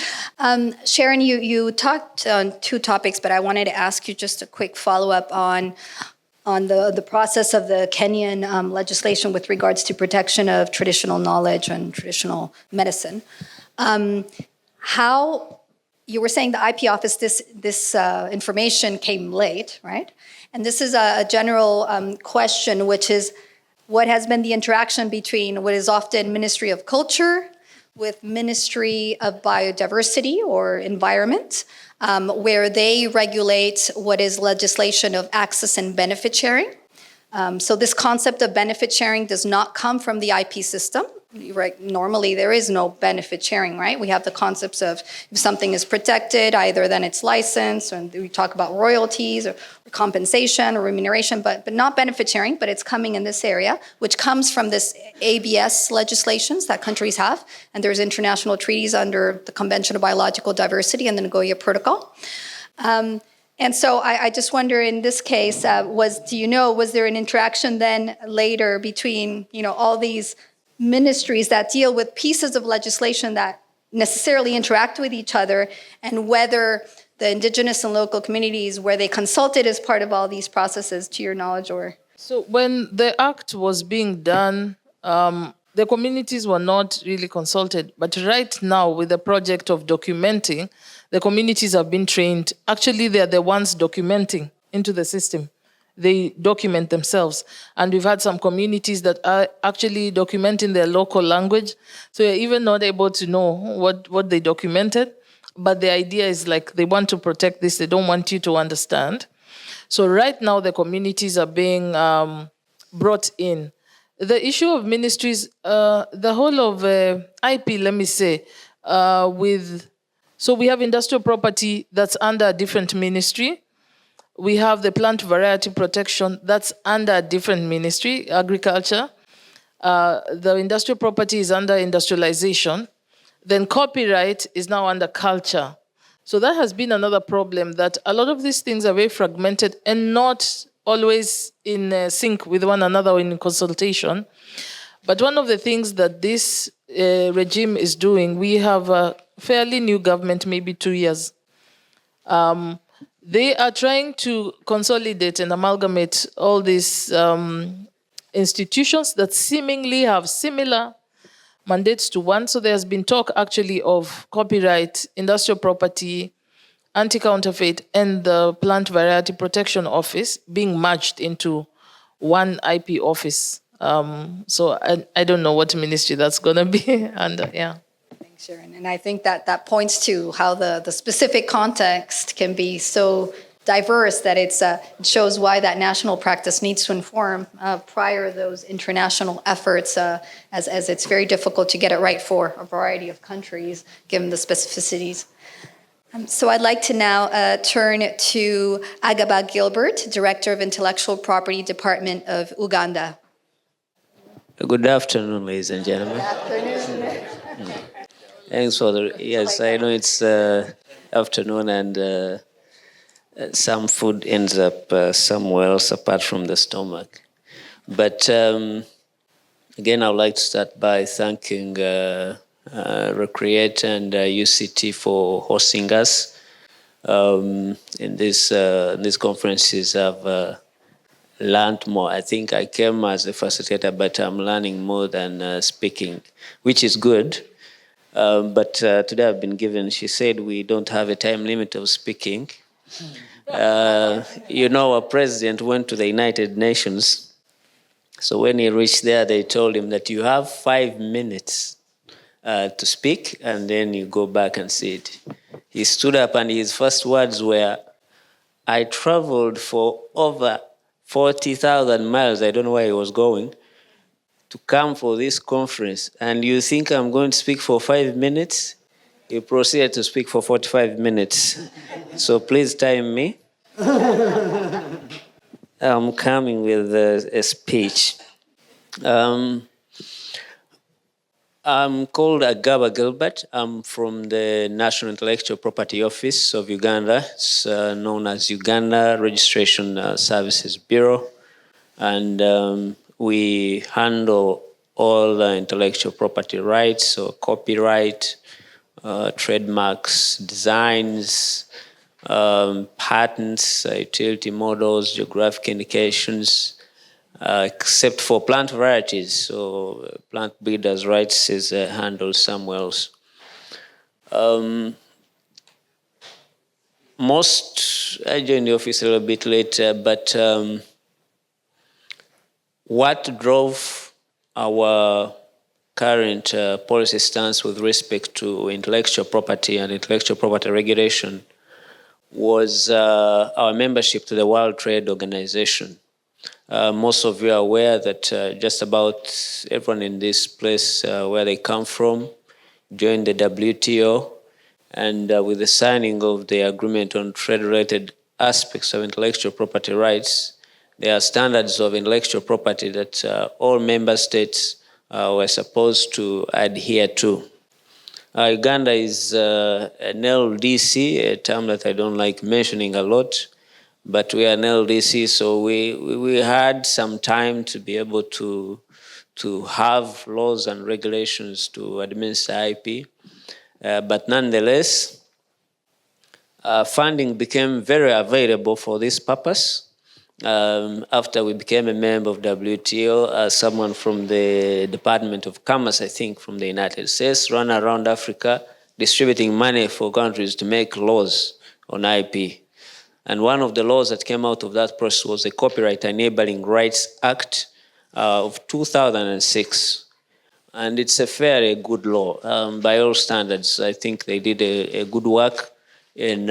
Sharon, you talked on two topics, but I wanted to ask you just a quick follow-up on the process of the Kenyan legislation with regards to protection of traditional knowledge and traditional medicine. How you were saying the IP office, this information came late, right? And this is a general question, which is, what has been the interaction between what is often Ministry of Culture with Ministry of Biodiversity or Environment, where they regulate what is legislation of access and benefit sharing. So this concept of benefit sharing does not come from the IP system. Right? Normally, there is no benefit sharing, right? We have the concepts of if something is protected, either then it's licensed, and we talk about royalties or compensation or remuneration, but not benefit sharing, but it's coming in this area, which comes from this ABS legislations that countries have, and there's international treaties under the Convention of Biological Diversity and the Nagoya Protocol. And so I just wonder, in this case, was there an interaction then later between, all these ministries that deal with pieces of legislation that necessarily interact with each other, and whether the indigenous and local communities, where they consulted as part of all these processes, to your knowledge? Or so when the act was being done, the communities were not really consulted. But right now, with the project of documenting, the communities have been trained. Actually, they're the ones documenting into the system. They document themselves. And we've had some communities that are actually documenting their local language. So you're even not able to know what they documented. But the idea is like they want to protect this. They don't want you to understand. So right now the communities are being brought in. The issue of ministries, the whole of IP, let me say, so we have industrial property that's under a different ministry. We have the plant variety protection that's under a different ministry, agriculture. The industrial property is under industrialization. Then copyright is now under culture. So that has been another problem, that a lot of these things are very fragmented and not always in sync with one another or in consultation. But one of the things that this regime is doing, we have a fairly new government, maybe 2 years. They are trying to consolidate and amalgamate all these institutions that seemingly have similar mandates to one. So there has been talk actually of copyright, industrial property, anti-counterfeit, and the Plant Variety Protection Office being merged into one IP office. So I don't know what ministry that's going to be under, yeah. Thanks, Sharon. And I think that points to how the specific context can be so diverse that it shows why that national practice needs to inform prior those international efforts, as it's very difficult to get it right for a variety of countries, given the specificities. So I'd like to now turn to Agaba Gilbert, Director of Intellectual Property Department of Uganda. Good afternoon, ladies and gentlemen. Good afternoon. Thanks for yes, I know it's afternoon and some food ends up somewhere else apart from the stomach. But again, I would like to start by thanking Recreate and UCT for hosting us. In these conferences, I've learned more. I think I came as a facilitator, but I'm learning more than speaking, which is good. But today I've been given, she said we don't have a time limit of speaking. Our president went to the United Nations. So when he reached there, they told him that you have 5 minutes to speak, and then you go back and sit. He stood up, and his first words were, I traveled for over 40,000 miles, I don't know where he was going, to come for this conference, and you think I'm going to speak for 5 minutes, you proceed to speak for 45 minutes. So please time me. I'm coming with a speech. I'm called Agaba Gilbert. I'm from the National Intellectual Property Office of Uganda. It's known as Uganda Registration Services Bureau. And we handle all the intellectual property rights, so copyright, trademarks, designs, patents, utility models, geographic indications, except for plant varieties. So plant breeders' rights is handled somewhere else. I joined the office a little bit later, but what drove our current policy stance with respect to intellectual property and intellectual property regulation was our membership to the World Trade Organization. Most of you are aware that just about everyone in this place, where they come from, joined the WTO, and with the signing of the agreement on trade-related aspects of intellectual property rights, there are standards of intellectual property that all member states were supposed to adhere to. Uganda is an LDC, a term that I don't like mentioning a lot, but we are an LDC, so we had some time to be able to have laws and regulations to administer IP. But nonetheless, funding became very available for this purpose. After we became a member of WTO, someone from the Department of Commerce, I think from the United States, ran around Africa distributing money for countries to make laws on IP. And one of the laws that came out of that process was the Copyright Enabling Rights Act of 2006. And it's a fairly good law by all standards. I think they did a good work in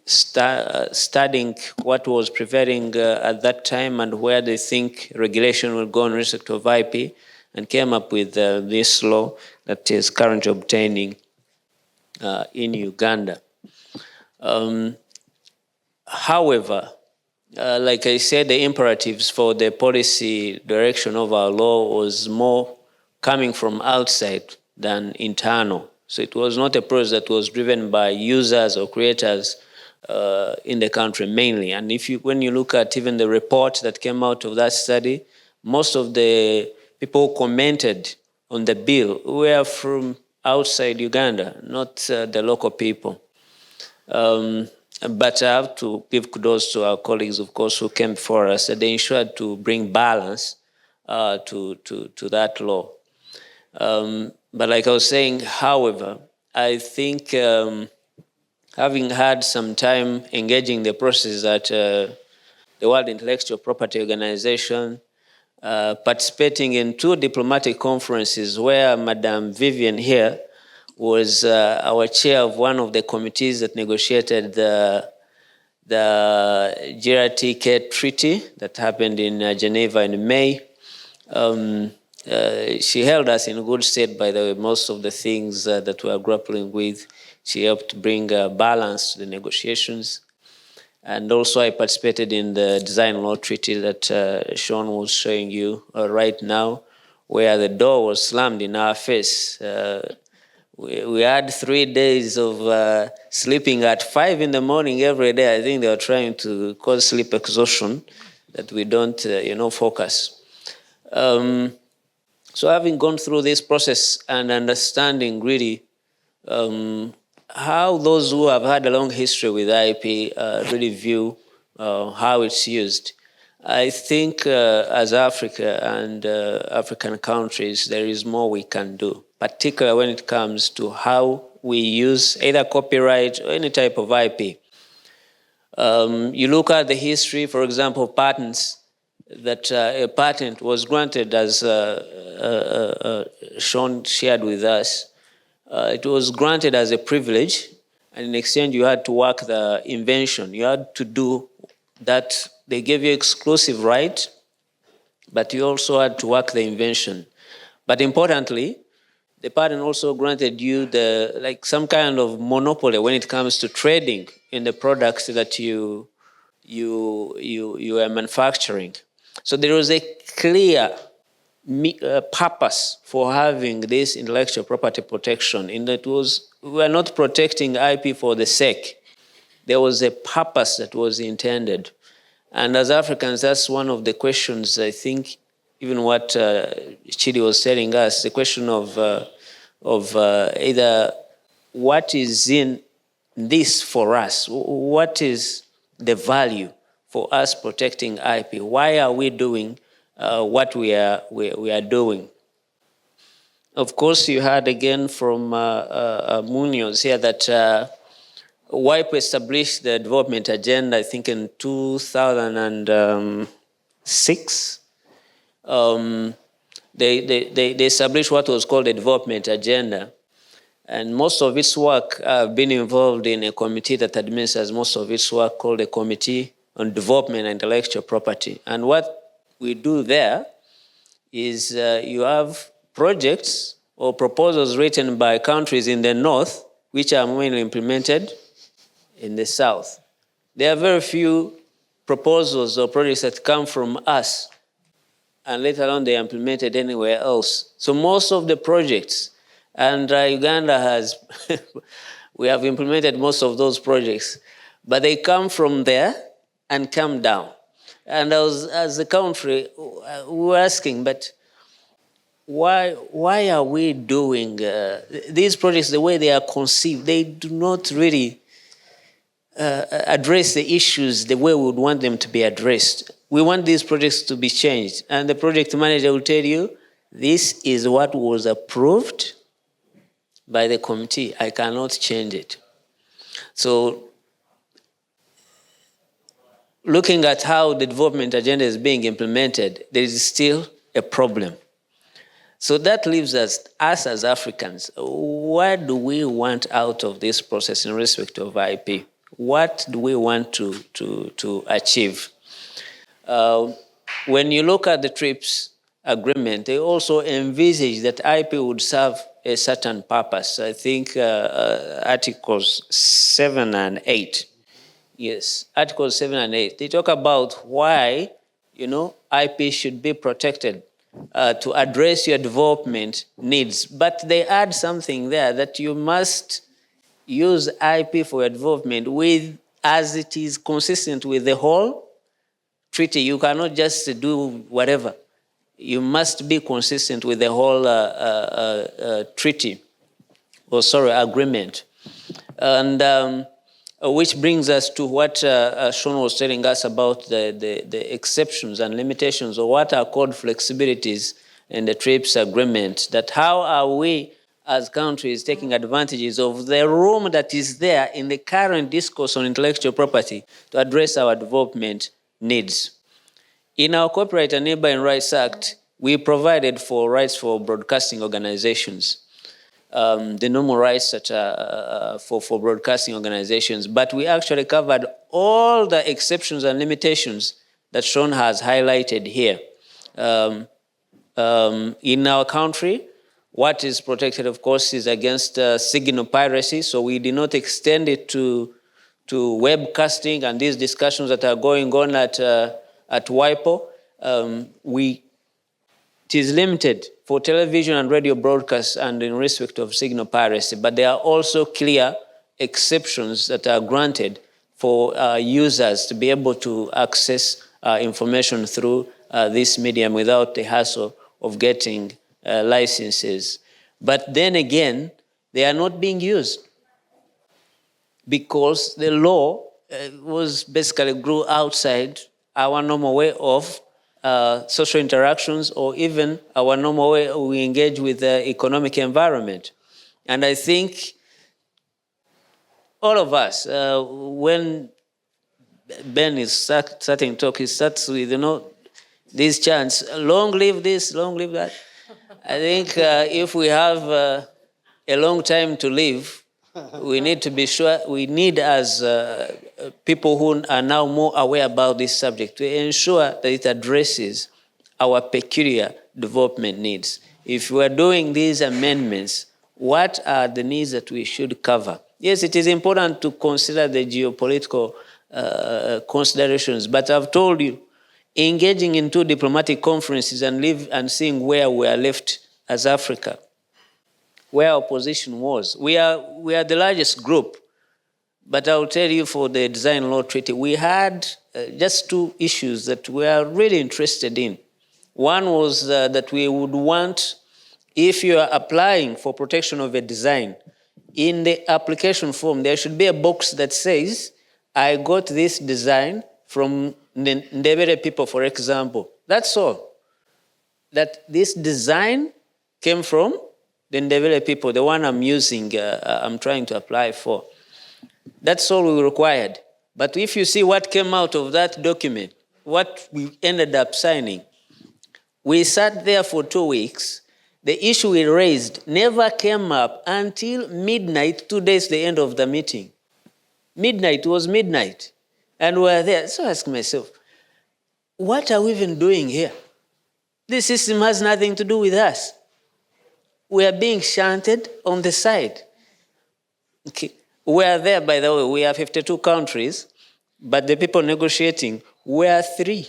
studying what was prevailing at that time and where they think regulation will go in respect of IP, and came up with this law that is currently obtaining in Uganda. However, like I said, the imperatives for the policy direction of our law was more coming from outside than internal. So it was not a process that was driven by users or creators in the country mainly. And when you look at even the report that came out of that study, most of the people who commented on the bill were from outside Uganda, not the local people. But I have to give kudos to our colleagues, of course, who came before us, that they ensured to bring balance to that law. But like I was saying, however, I think having had some time engaging the process at the World Intellectual Property Organization, participating in 2 diplomatic conferences where Madame Vivian here was our chair of one of the committees that negotiated the GRTK treaty that happened in Geneva in May. She held us in good stead, by the way. Most of the things that we are grappling with, she helped bring balance to the negotiations. And also I participated in the design law treaty that Sean was showing you right now, where the door was slammed in our face. We had 3 days of sleeping at 5 in the morning every day. I think they were trying to cause sleep exhaustion, that we don't, focus. So having gone through this process and understanding really how those who have had a long history with IP really view how it's used, I think as Africa and African countries, there is more we can do, particularly when it comes to how we use either copyright or any type of IP. You look at the history, for example, patents, that a patent was granted, as Sean shared with us. It was granted as a privilege, and in exchange you had to work the invention. You had to do that. They gave you exclusive right but you also had to work the invention. But importantly, the patent also granted you some kind of monopoly when it comes to trading in the products that you are manufacturing. So there was a clear purpose for having this intellectual property protection. In that we were not protecting IP for the sake. There was a purpose that was intended. And as Africans, that's one of the questions, I think, even what Chidi was telling us, the question of either what is in this for us, what is the value for us protecting IP? Why are we doing what we are doing? Of course, you heard again from Muñoz here that WIPO established the development agenda, I think, in 2006. They established what was called the development agenda. And most of its work, I've been involved in a committee that administers most of its work called the Committee on Development and Intellectual Property. And what we do there is you have projects or proposals written by countries in the north, which are mainly implemented in the south. There are very few proposals or projects that come from us, and later on they are implemented anywhere else. So most of the projects, and Uganda has, we have implemented most of those projects, but they come from there and come down. And as a country, we were asking, but why are we doing these projects the way they are conceived? They do not really address the issues the way we would want them to be addressed. We want these projects to be changed. And the project manager will tell you, this is what was approved by the committee. I cannot change it. So looking at how the development agenda is being implemented, there is still a problem. So that leaves us as Africans, what do we want out of this process in respect of IP? What do we want to achieve? When you look at the TRIPS agreement, they also envisage that IP would serve a certain purpose. I think Articles 7 and 8. Yes, Articles 7 and 8. They talk about why, IP should be protected to address your development needs. But they add something there that you must use IP for your development as it is consistent with the whole treaty. You cannot just do whatever. You must be consistent with the whole agreement. And which brings us to what Sharon was telling us about the exceptions and limitations, or what are called flexibilities in the TRIPS agreement, that how are we as countries taking advantages of the room that is there in the current discourse on intellectual property to address our development needs. In our Copyright and Neighboring Rights Act, we provided for rights for broadcasting organizations, the normal rights that for broadcasting organizations, but we actually covered all the exceptions and limitations that Sharon has highlighted here. In our country, what is protected, of course, is against signal piracy, so we did not extend it to webcasting and these discussions that are going on at WIPO. It is limited for television and radio broadcasts and in respect of signal piracy, but there are also clear exceptions that are granted for users to be able to access information through this medium without the hassle of getting licenses. But then again, they are not being used because the law was basically grew outside our normal way of social interactions, or even our normal way we engage with the economic environment. And I think all of us, when Ben is starting to talk, he starts with, these chants, long live this, long live that. I think if we have a long time to live, we need to be sure, we need as people who are now more aware about this subject to ensure that it addresses our peculiar development needs. If we are doing these amendments, what are the needs that we should cover? Yes, it is important to consider the geopolitical considerations, but I've told you, engaging in 2 diplomatic conferences and seeing where we are left as Africa, where our position was. We are the largest group, but I'll tell you, for the Design Law Treaty, we had just 2 issues that we are really interested in. One was that we would want, if you are applying for protection of a design, in the application form, there should be a box that says, I got this design from Ndebele people, for example. That's all. That this design came from the Ndebele people, the one I'm using, I'm trying to apply for. That's all we required. But if you see what came out of that document, what we ended up signing, we sat there for 2 weeks. The issue we raised never came up until midnight, 2 days the end of the meeting. Midnight was midnight. And we were there. So I asked myself, what are we even doing here? This system has nothing to do with us. We are being shunted on the side. Okay. We are there, by the way, we are 52 countries, but the people negotiating were 3.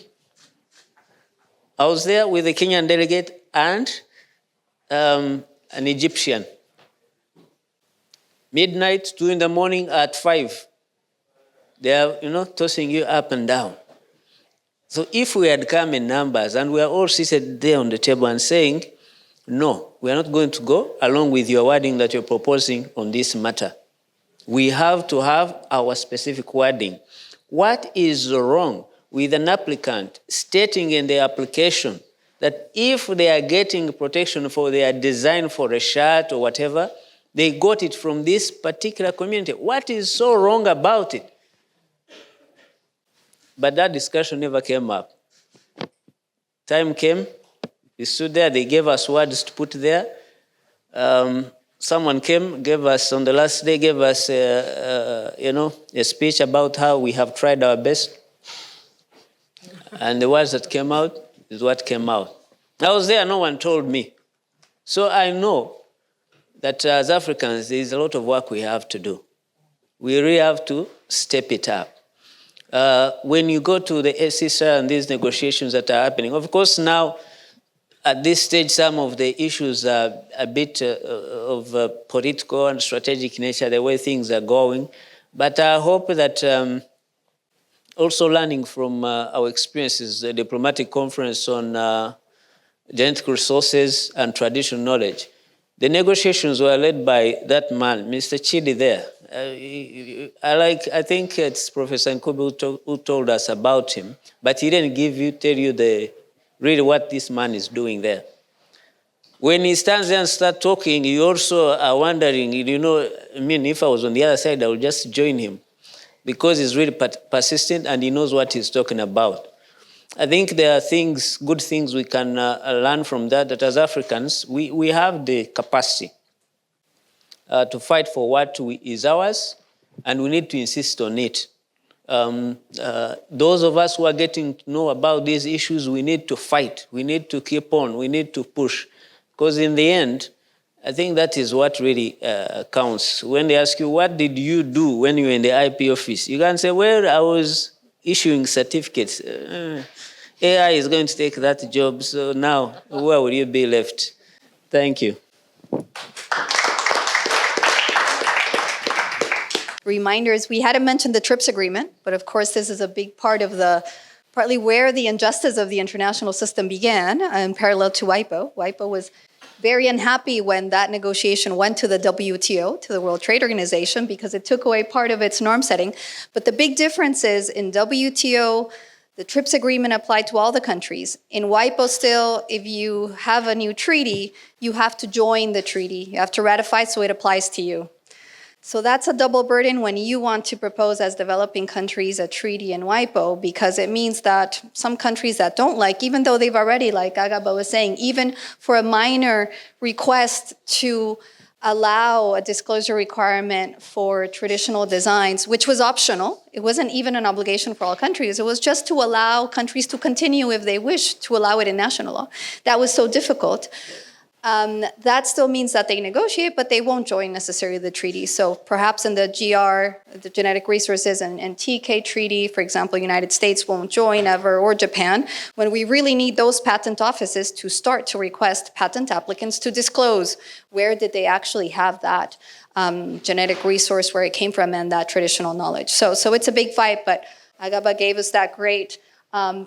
I was there with the Kenyan delegate and an Egyptian. Midnight, 2 in the morning, at 5. They are, tossing you up and down. So if we had come in numbers and we are all seated there on the table and saying, no, we are not going to go along with your wording that you're proposing on this matter. We have to have our specific wording. What is wrong with an applicant stating in the application that if they are getting protection for their design for a shirt or whatever, they got it from this particular community? What is so wrong about it? But that discussion never came up. Time came, we stood there, they gave us words to put there. Someone came, gave us, on the last day, gave us a speech about how we have tried our best. And the words that came out is what came out. I was there, no one told me. So I know that as Africans, there is a lot of work we have to do. We really have to step it up. When you go to the SCSR and these negotiations that are happening, of course now, at this stage, some of the issues are a bit of political and strategic nature, the way things are going. But I hope that also learning from our experiences, the diplomatic conference on genetic resources and traditional knowledge, the negotiations were led by that man, Mr. Chidi there. I think it's Professor Nkubi who told us about him, but he didn't tell you really what this man is doing there. When he stands there and starts talking, you also are wondering, if I was on the other side, I would just join him because he's really persistent and he knows what he's talking about. I think there are good things we can learn from that as Africans, we have the capacity to fight for what is ours, and we need to insist on it. Those of us who are getting to know about these issues, we need to fight. We need to keep on. We need to push. Because in the end, I think that is what really counts. When they ask you, what did you do when you were in the IP office? You can say, well, I was issuing certificates. AI is going to take that job, so now where will you be left? Thank you. Reminders, we hadn't mentioned the TRIPS agreement, but of course this is a big part of partly where the injustice of the international system began in parallel to WIPO. WIPO was very unhappy when that negotiation went to the WTO, to the World Trade Organization, because it took away part of its norm setting. But the big difference is in WTO, the TRIPS agreement applied to all the countries. In WIPO still, if you have a new treaty, you have to join the treaty. You have to ratify, so it applies to you. So that's a double burden when you want to propose as developing countries a treaty in WIPO, because it means that some countries that don't like, even though they've already, like Agaba was saying, even for a minor request to allow a disclosure requirement for traditional designs, which was optional. It wasn't even an obligation for all countries. It was just to allow countries to continue, if they wish, to allow it in national law. That was so difficult. That still means that they negotiate, but they won't join necessarily the treaty. So perhaps in the GR, the Genetic Resources and TK Treaty, for example, United States won't join ever, or Japan, when we really need those patent offices to start to request patent applicants to disclose where did they actually have that genetic resource, where it came from, and that traditional knowledge. So it's a big fight, but Agaba gave us that great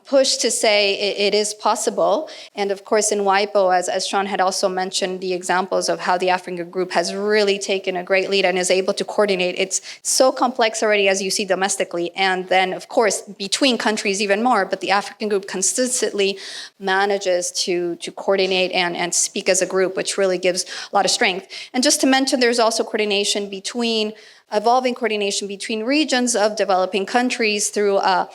push to say it is possible. And of course, in WIPO, as Sean had also mentioned, the examples of how the African group has really taken a great lead and is able to coordinate. It's so complex already, as you see domestically, and then, of course, between countries even more, but the African group consistently manages to coordinate and speak as a group, which really gives a lot of strength. And just to mention, there's also evolving coordination between regions of developing countries through a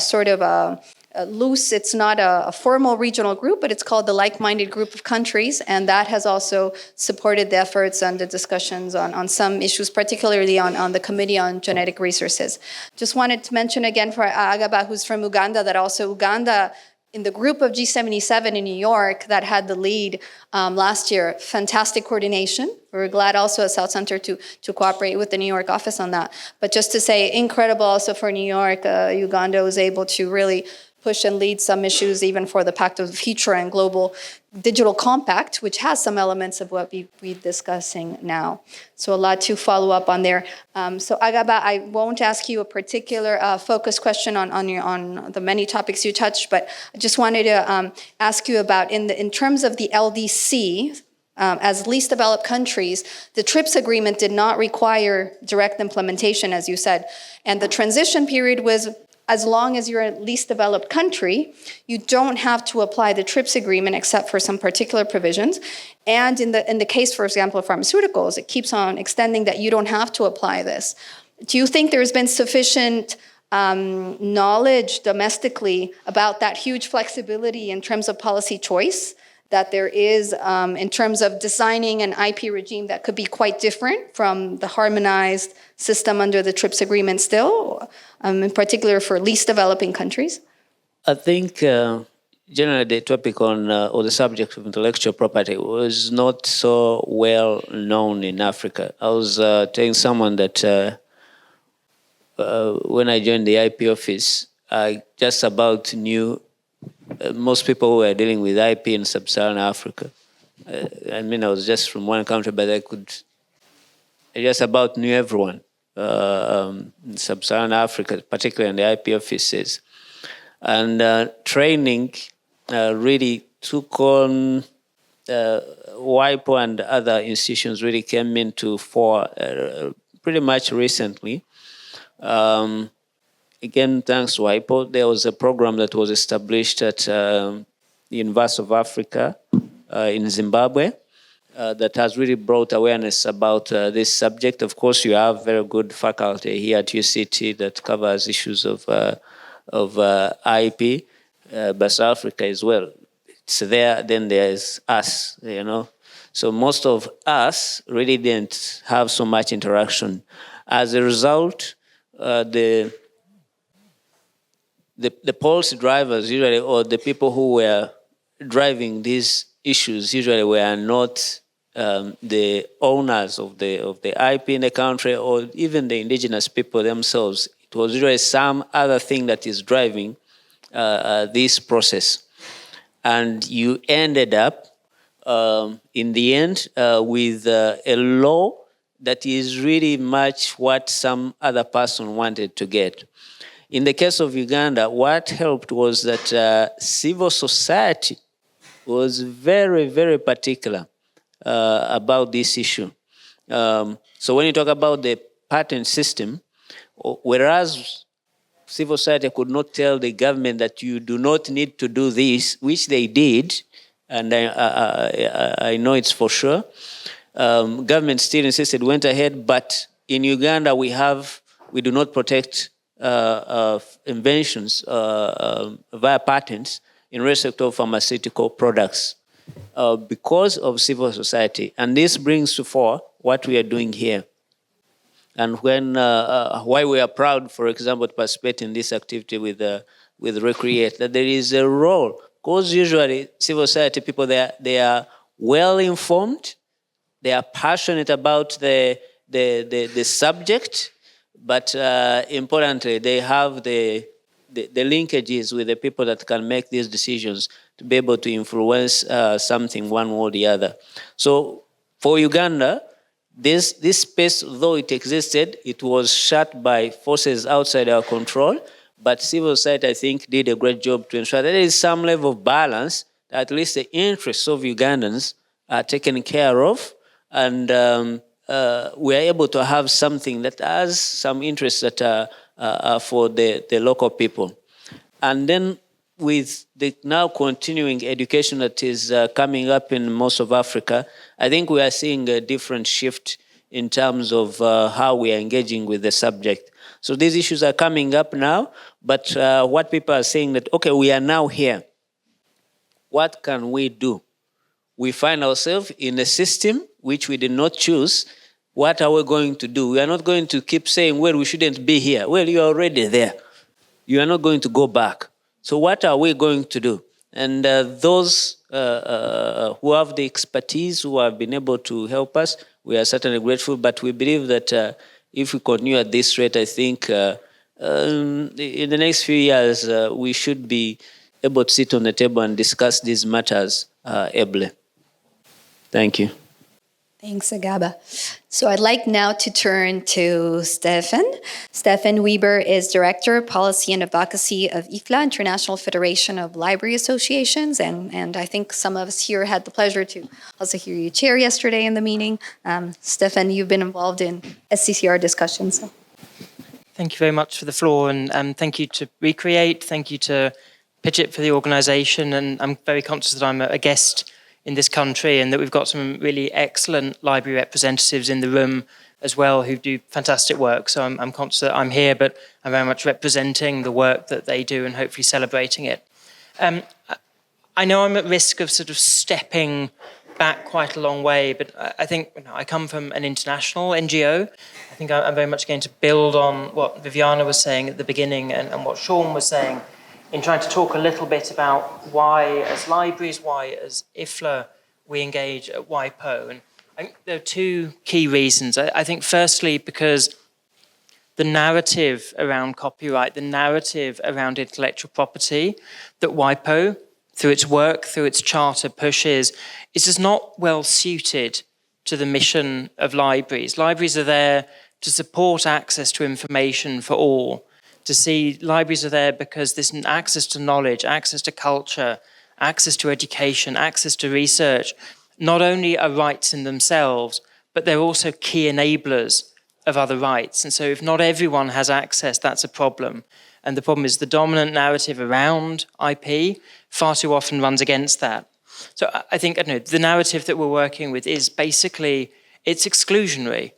sort of a loose, it's not a formal regional group, but it's called the Like-Minded Group of Countries, and that has also supported the efforts and the discussions on some issues, particularly on the Committee on Genetic Resources. Just wanted to mention again for Agaba, who's from Uganda, that also Uganda, in the group of G77 in New York that had the lead last year, fantastic coordination. We're glad also at South Center to cooperate with the New York office on that. But just to say, incredible also for New York, Uganda was able to really push and lead some issues, even for the Pact of the Future and Global Digital Compact, which has some elements of what we're discussing now. So a lot to follow up on there. So Agaba, I won't ask you a particular focus question on the many topics you touched, but I just wanted to ask you about, in terms of the LDC, as least developed countries, the TRIPS agreement did not require direct implementation, as you said, and the transition period was, as long as you're a least developed country, you don't have to apply the TRIPS agreement except for some particular provisions. And in the case, for example, of pharmaceuticals, it keeps on extending that you don't have to apply this. Do you think there's been sufficient knowledge domestically about that huge flexibility in terms of policy choice that there is in terms of designing an IP regime that could be quite different from the harmonized system under the TRIPS agreement still, in particular for least developing countries? I think generally the topic on or the subject of intellectual property was not so well known in Africa. I was telling someone that when I joined the IP office, I just about knew most people who were dealing with IP in sub-Saharan Africa. I mean, I was just from one country, but I just about knew everyone in sub-Saharan Africa, particularly in the IP offices. And training really took on, WIPO and other institutions really came into fore pretty much recently. Again, thanks to WIPO, there was a program that was established at the University of Africa in Zimbabwe that has really brought awareness about this subject. Of course, you have very good faculty here at UCT that covers issues of IP, but South Africa as well. It's there, then there's us, you know. So most of us really didn't have so much interaction. As a result, the policy drivers usually, or the people who were driving these issues usually were not the owners of the IP in the country, or even the indigenous people themselves. It was usually some other thing that is driving this process. And you ended up, in the end, with a law that is really much what some other person wanted to get. In the case of Uganda, what helped was that civil society was very, very particular about this issue. So when you talk about the patent system, whereas civil society could not tell the government that you do not need to do this, which they did, and I know it's for sure, government still insisted, went ahead, but in Uganda we do not protect inventions via patents in respect of pharmaceutical products. because of civil society. And this brings to fore what we are doing here. And why we are proud, for example, to participate in this activity with Recreate, that there is a role. Because usually civil society people, they are well informed, they are passionate about the subject, but importantly, they have the linkages with the people that can make these decisions to be able to influence something one way or the other. So for Uganda, this space, though it existed, it was shut by forces outside our control, but civil society, I think, did a great job to ensure that there is some level of balance, that at least the interests of Ugandans are taken care of, and we are able to have something that has some interests that are for the local people. And then with the now continuing education that is coming up in most of Africa, I think we are seeing a different shift in terms of how we are engaging with the subject. So these issues are coming up now, but what people are saying that, okay, we are now here. What can we do? We find ourselves in a system which we did not choose. What are we going to do? We are not going to keep saying, well, we shouldn't be here. Well, you're already there. You are not going to go back. So what are we going to do? And those who have the expertise, who have been able to help us, we are certainly grateful, but we believe that if we continue at this rate, I think in the next few years, we should be able to sit on the table and discuss these matters ably. Thank you. Thanks, Agaba. So I'd like now to turn to Stefan. Stefan Wyber is Director of Policy and Advocacy of IFLA, International Federation of Library Associations, and I think some of us here had the pleasure to also hear you chair yesterday in the meeting. Stefan, you've been involved in SCCR discussions. Thank you very much for the floor, and thank you to Recreate, thank you to Pitch It for the organisation, and I'm very conscious that I'm a guest in this country and that we've got some really excellent library representatives in the room as well who do fantastic work. So I'm conscious that I'm here, but I'm very much representing the work that they do and hopefully celebrating it. I know I'm at risk of sort of stepping back quite a long way, but I think I come from an international NGO. I think I'm very much going to build on what Viviana was saying at the beginning and what Sean was saying, in trying to talk a little bit about why, as libraries, why, as IFLA, we engage at WIPO. And I think there are two key reasons. I think, firstly, because the narrative around copyright, the narrative around intellectual property that WIPO, through its work, through its charter, pushes, is just not well suited to the mission of libraries. Libraries are there to support access to information for all. To see libraries are there because there's access to knowledge, access to culture, access to education, access to research, not only are rights in themselves, but they're also key enablers of other rights. And so if not everyone has access, that's a problem. And the problem is the dominant narrative around IP far too often runs against that. So I think, the narrative that we're working with is basically, it's exclusionary.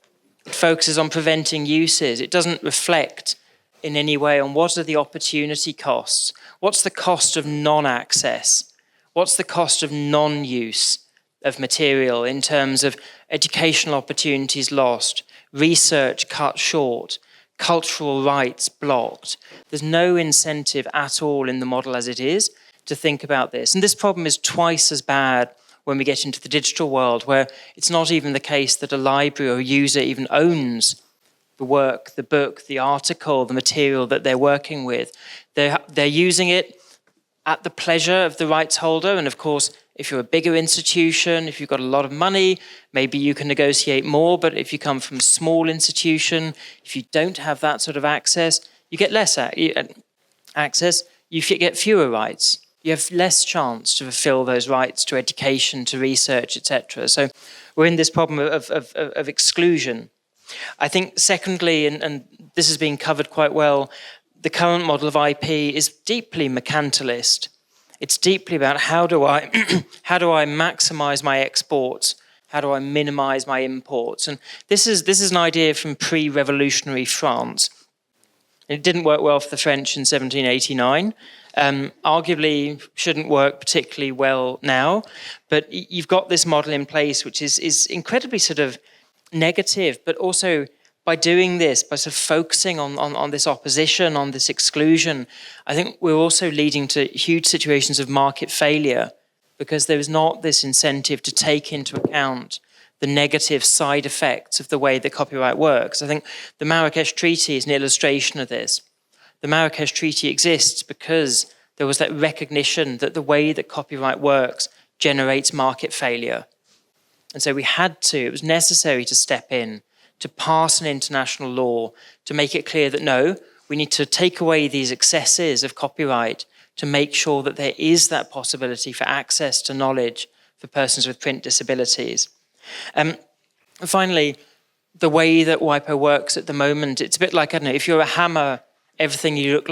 It focuses on preventing uses. It doesn't reflect in any way on what are the opportunity costs. What's the cost of non-access? What's the cost of non-use of material in terms of educational opportunities lost, research cut short, cultural rights blocked? There's no incentive at all in the model as it is to think about this. And this problem is twice as bad when we get into the digital world, where it's not even the case that a library or a user even owns the work, the book, the article, the material that they're working with. They're using it at the pleasure of the rights holder. And of course, if you're a bigger institution, if you've got a lot of money, maybe you can negotiate more. But if you come from a small institution, if you don't have that sort of access, you get less access, you get fewer rights. You have less chance to fulfill those rights to education, to research, etc. So we're in this problem of exclusion. I think secondly, and this has been covered quite well, the current model of IP is deeply mercantilist. It's deeply about how do I maximize my exports? How do I minimize my imports? And this is an idea from pre-revolutionary France. It didn't work well for the French in 1789. Arguably shouldn't work particularly well now, but you've got this model in place which is incredibly sort of negative, but also by doing this, by sort of focusing on this opposition, on this exclusion, I think we're also leading to huge situations of market failure because there is not this incentive to take into account the negative side effects of the way that copyright works. I think the Marrakesh Treaty is an illustration of this. The Marrakesh Treaty exists because there was that recognition that the way that copyright works generates market failure. And so it was necessary to step in, to pass an international law, to make it clear that no, we need to take away these excesses of copyright to make sure that there is that possibility for access to knowledge for persons with print disabilities. Finally, the way that WIPO works at the moment, it's a bit like, I don't know, if you're a hammer, everything you look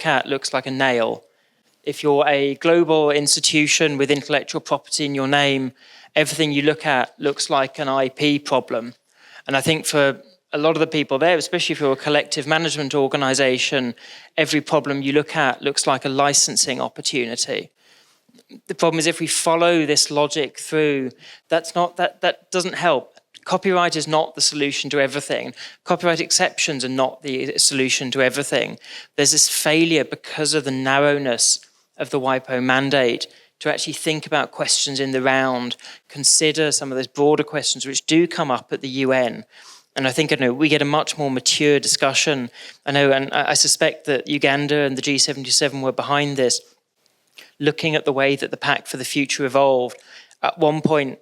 at looks like a nail. If you're a global institution with intellectual property in your name, everything you look at looks like an IP problem. And I think for a lot of the people there, especially if you're a collective management organization, every problem you look at looks like a licensing opportunity. The problem is if we follow this logic through, that doesn't help. Copyright is not the solution to everything. Copyright exceptions are not the solution to everything. There's this failure because of the narrowness of the WIPO mandate to actually think about questions in the round, consider some of those broader questions which do come up at the UN. And I think, we get a much more mature discussion. And I suspect that Uganda and the G77 were behind this, looking at the way that the Pact for the Future evolved. At one point,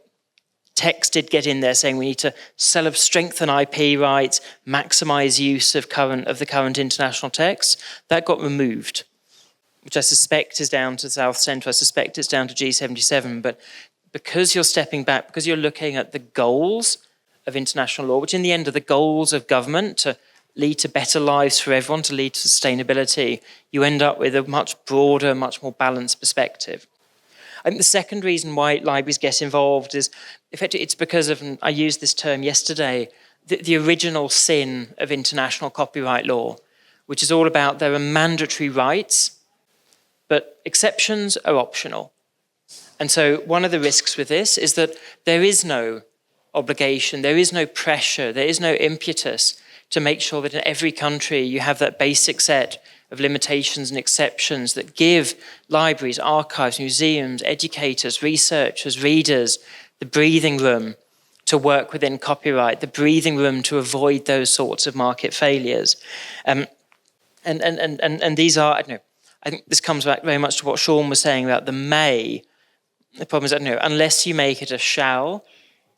text did get in there saying we need to strengthen IP rights, maximize use of the current international texts. That got removed, which I suspect is down to South Centre. I suspect it's down to G77. But because you're stepping back, because you're looking at the goals of international law, which in the end are the goals of government to lead to better lives for everyone, to lead to sustainability, you end up with a much broader, much more balanced perspective. I think the second reason why libraries get involved is, effectively, it's because of, and I used this term yesterday, the original sin of international copyright law, which is all about there are mandatory rights, but exceptions are optional. And so one of the risks with this is that there is no obligation, there is no pressure, there is no impetus to make sure that in every country you have that basic set of limitations and exceptions that give libraries, archives, museums, educators, researchers, readers the breathing room to work within copyright, the breathing room to avoid those sorts of market failures. And these are, I think this comes back very much to what Sean was saying about the may. The problem is, unless you make it a shall,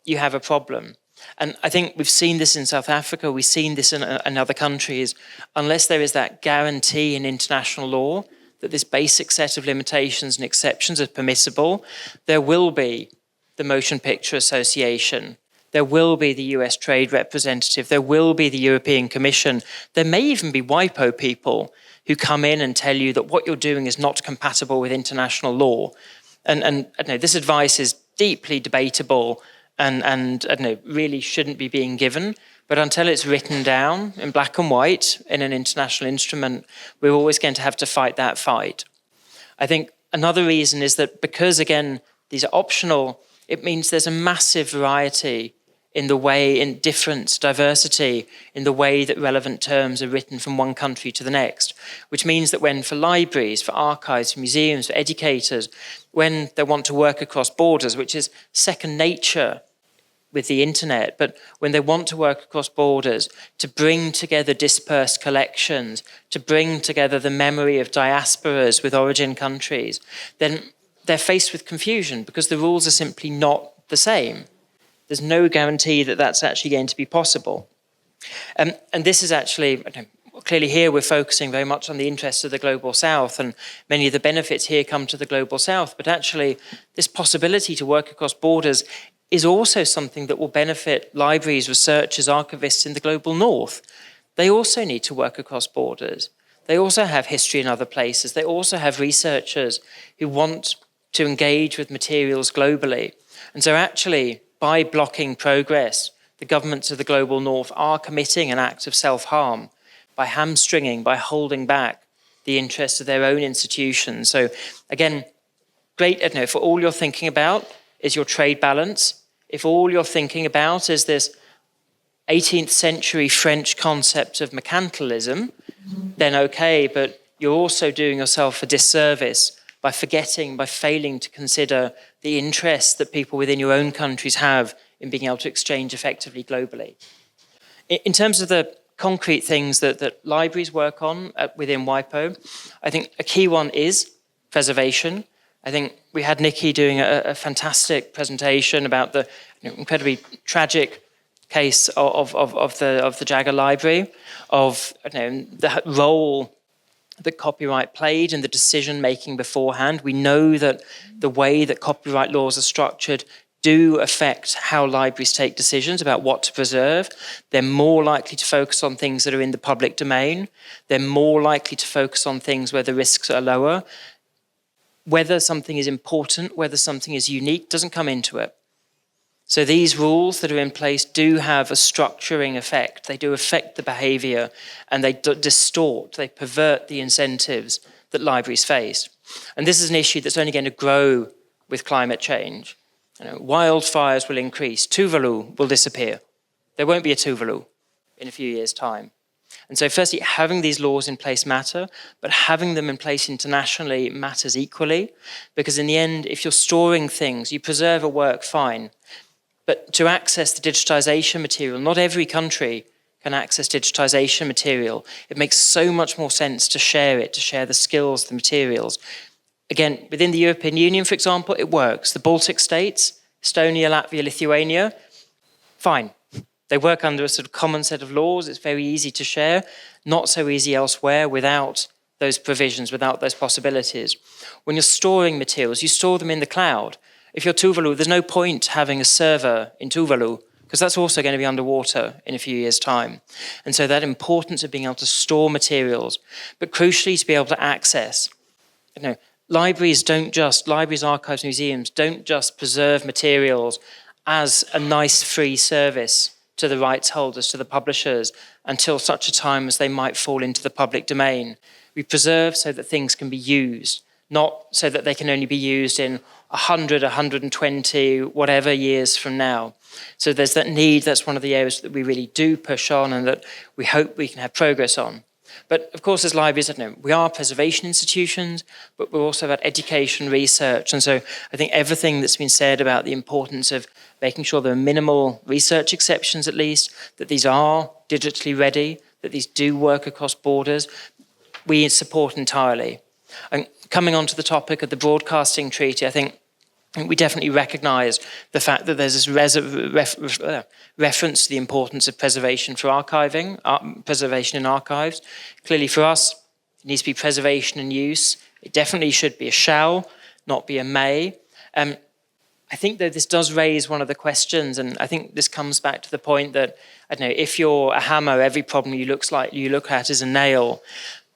you have a problem. And I think we've seen this in South Africa, we've seen this in other countries. Unless there is that guarantee in international law that this basic set of limitations and exceptions are permissible, there will be the Motion Picture Association, there will be the US Trade Representative, there will be the European Commission, there may even be WIPO people who come in and tell you that what you're doing is not compatible with international law. And this advice is deeply debatable and really shouldn't be being given. But until it's written down in black and white in an international instrument, we're always going to have to fight that fight. I think another reason is that because, again, these are optional, it means there's a massive variety in the way, in difference, diversity, in the way that relevant terms are written from one country to the next, which means that when for libraries, for archives, for museums, for educators, when they want to work across borders, which is second nature with the internet, but when they want to work across borders to bring together dispersed collections, to bring together the memory of diasporas with origin countries, then they're faced with confusion because the rules are simply not the same. There's no guarantee that that's actually going to be possible. And this is actually, clearly here we're focusing very much on the interests of the Global South, and many of the benefits here come to the Global South, but actually this possibility to work across borders is also something that will benefit libraries, researchers, archivists in the Global North. They also need to work across borders. They also have history in other places. They also have researchers who want to engage with materials globally. And so actually, by blocking progress, the governments of the Global North are committing an act of self-harm by hamstringing, by holding back the interests of their own institutions. So again, great, I don't know, if all you're thinking about is your trade balance, if all you're thinking about is this 18th century French concept of mercantilism, then okay, but you're also doing yourself a disservice by failing to consider the interests that people within your own countries have in being able to exchange effectively globally. In terms of the concrete things that libraries work on within WIPO, I think a key one is preservation. I think we had Nikki doing a fantastic presentation about the incredibly tragic case of the Jagger Library, of the role that copyright played in the decision-making beforehand. We know that the way that copyright laws are structured do affect how libraries take decisions about what to preserve. They're more likely to focus on things that are in the public domain. They're more likely to focus on things where the risks are lower. Whether something is important, whether something is unique, doesn't come into it. So these rules that are in place do have a structuring effect. They do affect the behavior, and they distort, they pervert the incentives that libraries face. And this is an issue that's only going to grow with climate change. Wildfires will increase. Tuvalu will disappear. There won't be a Tuvalu in a few years' time. And so firstly, having these laws in place matter, but having them in place internationally matters equally, because in the end, if you're storing things, you preserve a work, fine. But to access the digitization material, not every country can access digitization material. It makes so much more sense to share it, to share the skills, the materials. Again, within the European Union, for example, it works. The Baltic states, Estonia, Latvia, Lithuania, fine. They work under a sort of common set of laws. It's very easy to share. Not so easy elsewhere without those provisions, without those possibilities. When you're storing materials, you store them in the cloud. If you're Tuvalu, there's no point having a server in Tuvalu, because that's also going to be underwater in a few years' time. And so that importance of being able to store materials, but crucially to be able to access. Libraries, archives, museums don't just preserve materials as a nice free service to the rights holders, to the publishers, until such a time as they might fall into the public domain. We preserve so that things can be used, not so that they can only be used in 100, 120, whatever years from now. So there's that need. That's one of the areas that we really do push on and that we hope we can have progress on. But of course, as libraries, we are preservation institutions, but we're also about education, research. And so I think everything that's been said about the importance of making sure there are minimal research exceptions, at least, that these are digitally ready, that these do work across borders, we support entirely. And coming on to the topic of the broadcasting treaty, I think we definitely recognise the fact that there's this reference to the importance of preservation for archiving, preservation in archives. Clearly for us, it needs to be preservation and use. It definitely should be a shall, not be a may. I think that this does raise one of the questions, and I think this comes back to the point that, if you're a hammer, every problem you look at is a nail.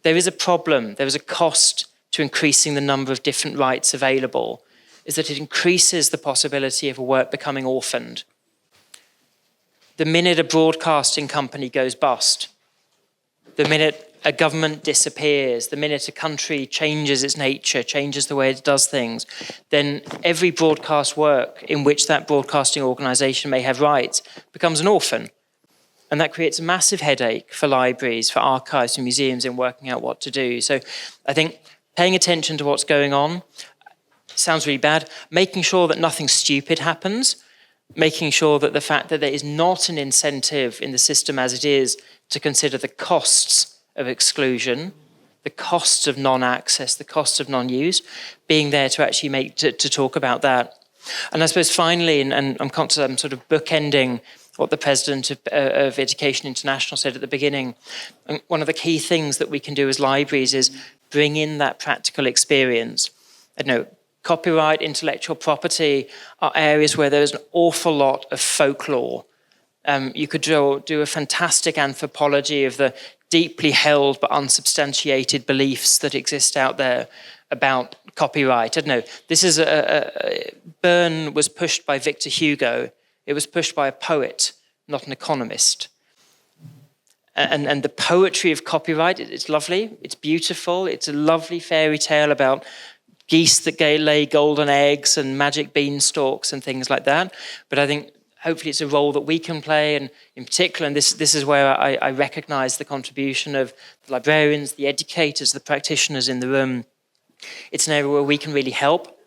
There is a problem, there is a cost to increasing the number of different rights available, is that it increases the possibility of a work becoming orphaned. The minute a broadcasting company goes bust, the minute a government disappears, the minute a country changes its nature, changes the way it does things, then every broadcast work in which that broadcasting organisation may have rights becomes an orphan. And that creates a massive headache for libraries, for archives and museums in working out what to do. So I think paying attention to what's going on sounds really bad. Making sure that nothing stupid happens, making sure that the fact that there is not an incentive in the system as it is to consider the costs of exclusion, the costs of non-access, the costs of non-use, being there to actually to talk about that. And I suppose finally, and I'm conscious I'm sort of bookending what the president of Education International said at the beginning, and one of the key things that we can do as libraries is bring in that practical experience. Copyright, intellectual property are areas where there's an awful lot of folklore. You could do a fantastic anthropology of the deeply held but unsubstantiated beliefs that exist out there about copyright. This is Byrne was pushed by Victor Hugo. It was pushed by a poet, not an economist. and the poetry of copyright. It's lovely, it's beautiful, it's a lovely fairy tale about geese that lay golden eggs and magic beanstalks and things like that. But I think hopefully it's a role that we can play, and in particular, and this is where I recognise the contribution of the librarians, the educators, the practitioners in the room. It's an area where we can really help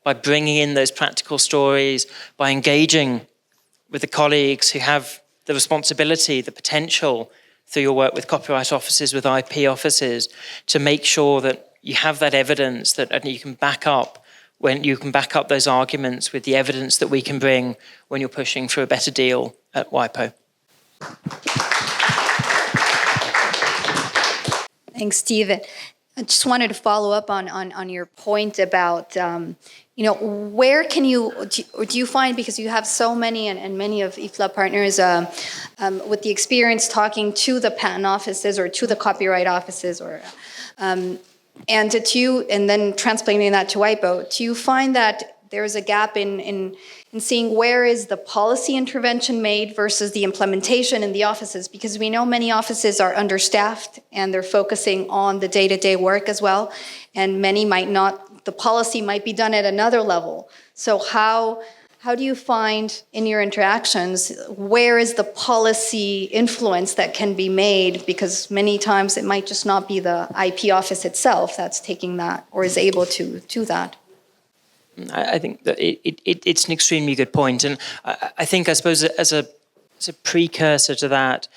by bringing in those practical stories, by engaging with the colleagues who have the responsibility, the potential, through your work with copyright offices, with IP offices, to make sure that you have that evidence that you can back up, when you can back up those arguments with the evidence that we can bring when you're pushing for a better deal at WIPO. Thanks, Stephen. I just wanted to follow up on your point about, where can do you find, because you have so many and many of IFLA partners with the experience talking to the patent offices or to the copyright offices, or and then translating that to WIPO, do you find that there's a gap in seeing where is the policy intervention made versus the implementation in the offices? Because we know many offices are understaffed and they're focusing on the day-to-day work as well, and many might not, the policy might be done at another level. So how do you find in your interactions, where is the policy influence that can be made? Because many times it might just not be the IP office itself that's taking that or is able to do that. I think that it's an extremely good point. And I think, I suppose, as a precursor to that,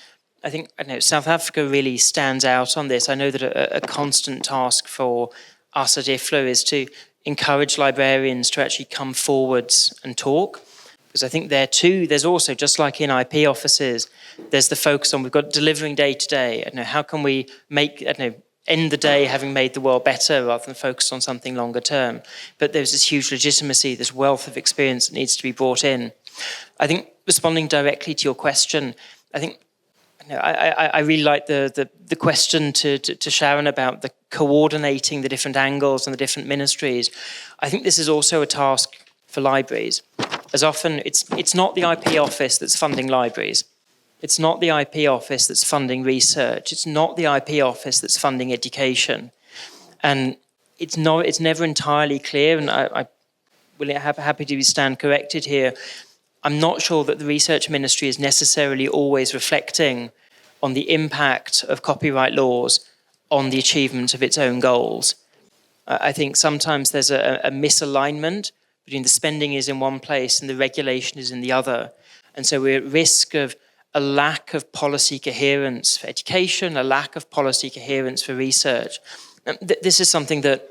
I think, South Africa really stands out on this. I know that a constant task for us at IFLA is to encourage librarians to actually come forwards and talk. Because I think there too, there's also, just like in IP offices, there's the focus on, we've got delivering day to day. How can we make, end the day having made the world better rather than focus on something longer term? But there's this huge legitimacy, this wealth of experience that needs to be brought in. I think, responding directly to your question, I think I really like the question to Sharon about the coordinating the different angles and the different ministries. I think this is also a task for libraries. As often, it's not the IP office that's funding libraries. It's not the IP office that's funding research. It's not the IP office that's funding education. And it's never entirely clear, and I will happy to stand corrected here. I'm not sure that the research ministry is necessarily always reflecting on the impact of copyright laws on the achievement of its own goals. I think sometimes there's a misalignment between the spending is in one place and the regulation is in the other. And so we're at risk of a lack of policy coherence for education, a lack of policy coherence for research. This is something that,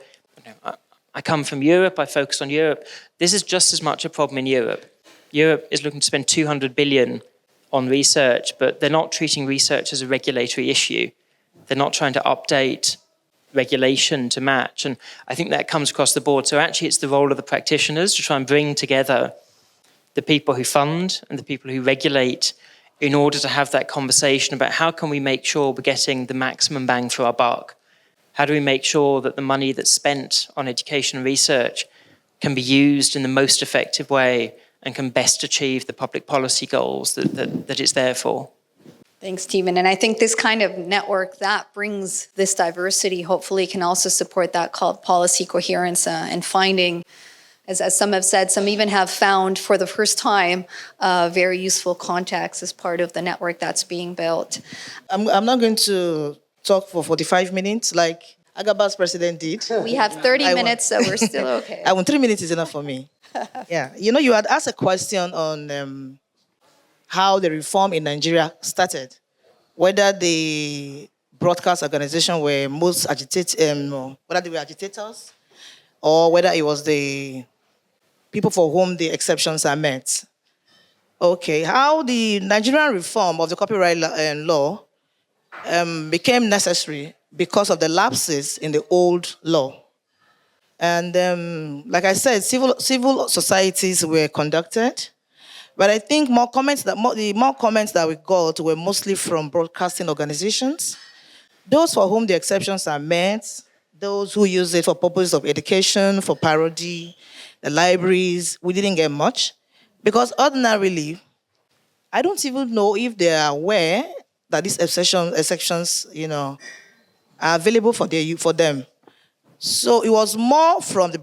I come from Europe, I focus on Europe. This is just as much a problem in Europe. Europe is looking to spend 200 billion on research, but they're not treating research as a regulatory issue. They're not trying to update regulation to match. And I think that comes across the board. So actually it's the role of the practitioners to try and bring together the people who fund and the people who regulate in order to have that conversation about how can we make sure we're getting the maximum bang for our buck? How do we make sure that the money that's spent on education and research can be used in the most effective way and can best achieve the public policy goals that it's there for? Thanks, Stephen. And I think this kind of network that brings this diversity hopefully can also support that called policy coherence and finding, as some have said, some even have found for the first time very useful contacts as part of the network that's being built. I'm not going to talk for 45 minutes like Agaba's president did. We have 30 minutes, so we're still okay. 3 minutes is enough for me. Yeah, you had asked a question on how the reform in Nigeria started, whether the broadcast organization were most whether they were agitators, or whether it was the people for whom the exceptions are met. Okay, how the Nigerian reform of the copyright law became necessary because of the lapses in the old law. And like I said, civil societies were conducted, but I think the more comments that we got were mostly from broadcasting organizations, those for whom the exceptions are met, those who use it for purposes of education, for parody, the libraries. We didn't get much because ordinarily, I don't even know if they are aware that these exceptions, are available for them. So it was more from the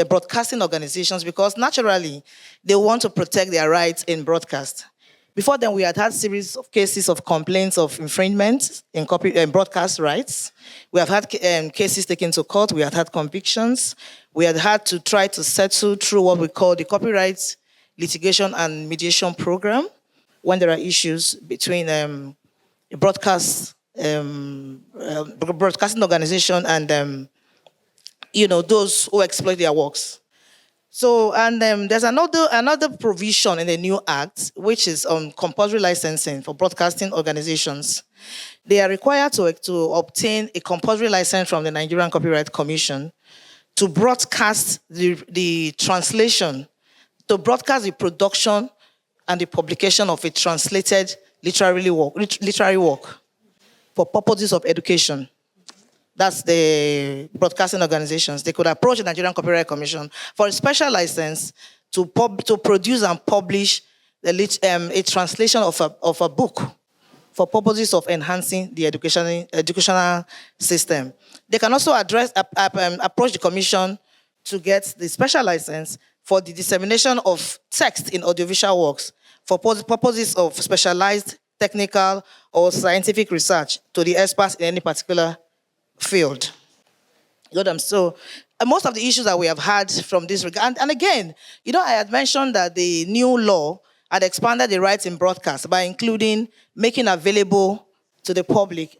broadcasting organizations because naturally they want to protect their rights in broadcast. Before then, we had series of cases of complaints of infringement in broadcast rights. We have had cases taken to court. We had convictions. We had to try to settle through what we call the copyright litigation and mediation program when there are issues between broadcasting organization and those who exploit their works. So, and there's another provision in the new act, which is on compulsory licensing for broadcasting organizations. They are required to obtain a compulsory license from the Nigerian Copyright Commission to broadcast the translation, to broadcast the production and the publication of a translated literary work for purposes of education. That's the broadcasting organizations. They could approach the Nigerian Copyright Commission for a special license to produce and publish a translation of a book for purposes of enhancing the educational system. They can also approach the commission to get the special license for the dissemination of text in audiovisual works for purposes of specialized technical or scientific research to the experts in any particular field. So most of the issues that we have had from this regard, and again, I had mentioned that the new law had expanded the rights in broadcast by including making available to the public,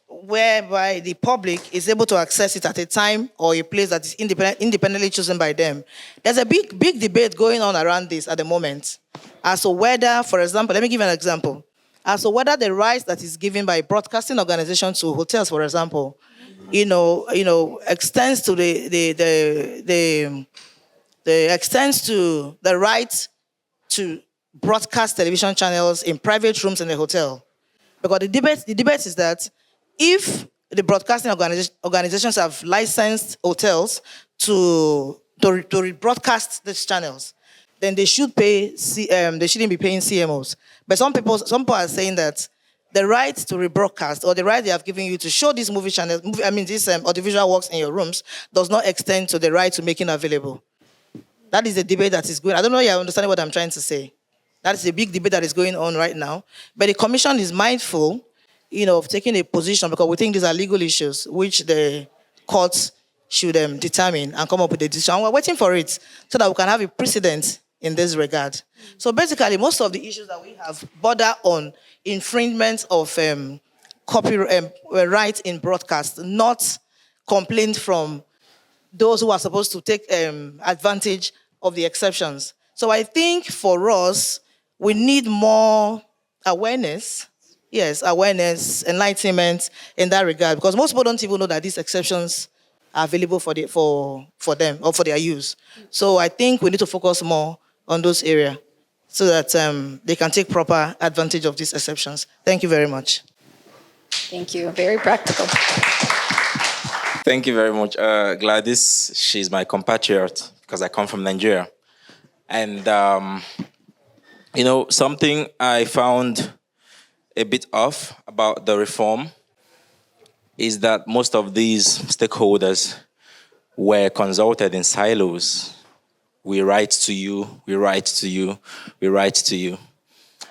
whereby the public is able to access it at a time or a place that is independently chosen by them. There's a big debate going on around this at the moment as to whether, for example, let me give you an example. As to whether the rights that is given by broadcasting organizations to hotels, for example, extends to extends to the right to broadcast television channels in private rooms in the hotel. Because the debate is that if the broadcasting organizations have licensed hotels to broadcast these channels, then they should pay. They shouldn't be paying CMOs. But some people are saying that the right to rebroadcast or the right they have given you to show these these audiovisual works in your rooms does not extend to the right to making available. That is a debate that is going. I don't know if you understand what I'm trying to say. That is a big debate that is going on right now. But the commission is mindful, of taking a position because we think these are legal issues which the courts should determine and come up with a decision. And we're waiting for it so that we can have a precedent in this regard. So basically, most of the issues that we have border on infringement of copyright right in broadcast, not complaint from those who are supposed to take advantage of the exceptions. So I think for us, we need more awareness. Yes, awareness, enlightenment in that regard, because most people don't even know that these exceptions are available for them or for their use. So I think we need to focus more on those areas so that they can take proper advantage of these exceptions. Thank you very much. Thank you. Very practical. Thank you very much. Gladys, she's my compatriot because I come from Nigeria. And, something I found a bit off about the reform is that most of these stakeholders were consulted in silos. We write to you, we write to you, we write to you.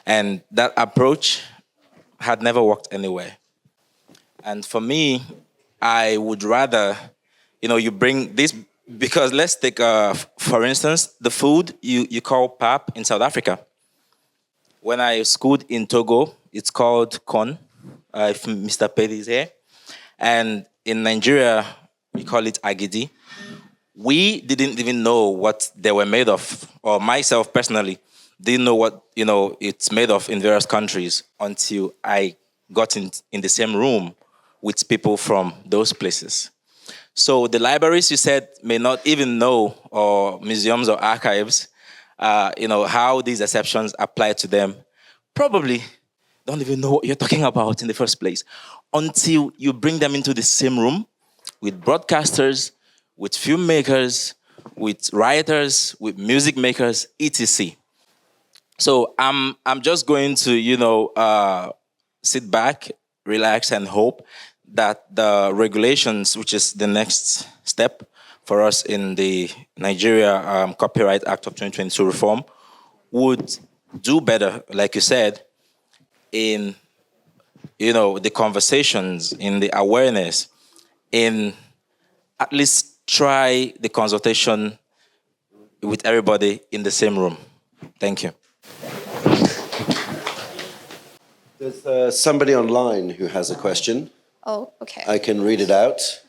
And that approach had never worked anywhere. And for me, I would rather, you bring this, because let's take, for instance, the food you call pap in South Africa. When I schooled in Togo, it's called corn, if Mr. Pedi is here. And in Nigeria, we call it agidi. We didn't even know what they were made of, or myself personally didn't know what it's made of in various countries until I got in the same room with people from those places. So the libraries, you said, may not even know, or museums or archives, how these exceptions apply to them. Probably don't even know what you're talking about in the first place until you bring them into the same room with broadcasters, with filmmakers, with writers, with music makers, etc. So I'm just going to, sit back, relax, and hope that the regulations, which is the next step for us in the Nigeria Copyright Act of 2022 reform, would do better, like you said, in the conversations, in the awareness, in at least try the consultation with everybody in the same room. Thank you. There's somebody online who has a question. Oh, okay. I can read it out.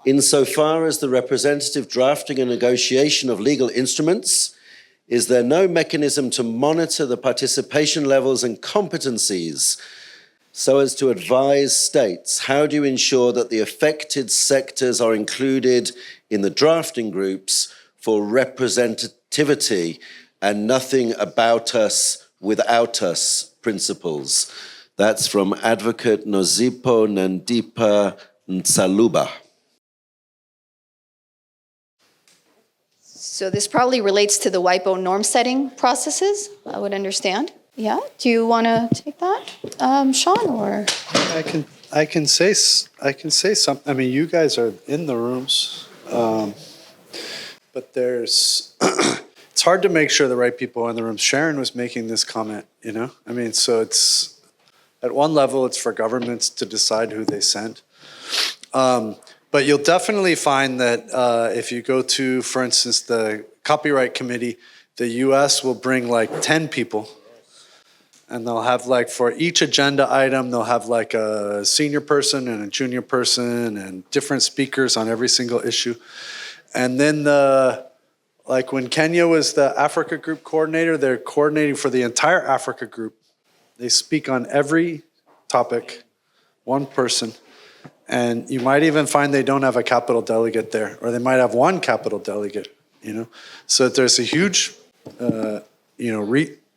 Insofar as the representative drafting and negotiation of legal instruments, is there no mechanism to monitor the participation levels and competencies so as to advise states? How do you ensure that the affected sectors are included in the drafting groups for representativity and nothing about us without us principles? That's from Advocate Nozipo Nandipa Nsaluba. So this probably relates to the WIPO norm setting processes, I would understand. Yeah, do you want to take that, Sean, or? I can say something. I mean, you guys are in the rooms, but there's it's hard to make sure the right people are in the rooms. Sharon was making this comment, I mean, so it's at one level, it's for governments to decide who they send. But you'll definitely find that if you go to, for instance, the Copyright Committee, the US will bring like 10 people. And they'll have like, for each agenda item, they'll have like a senior person and a junior person and different speakers on every single issue. And then like when Kenya was the Africa Group coordinator, they're coordinating for the entire Africa Group. They speak on every topic, one person. And you might even find they don't have a capital delegate there, or they might have one capital delegate, So there's a huge,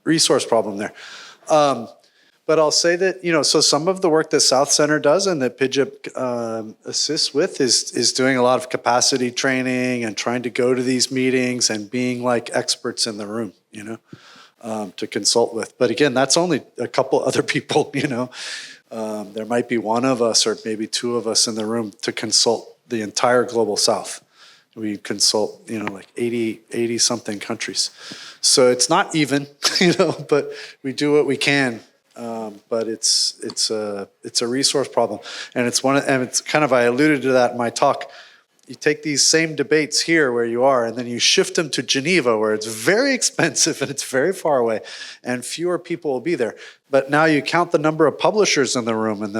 resource problem there. But I'll say that, so some of the work that South Center does and that PIDGIP assists with is doing a lot of capacity training and trying to go to these meetings and being like experts in the room, to consult with. But again, that's only a couple other people, There might be one of us or maybe two of us in the room to consult the entire global South. We consult, like 80 something countries. So it's not even, but we do what we can. But it's a resource problem, and it's kind of, I alluded to that in my talk. You take these same debates here where you are, and then you shift them to Geneva, where it's very expensive and it's very far away, and fewer people will be there. But now you count the number of publishers in the room, and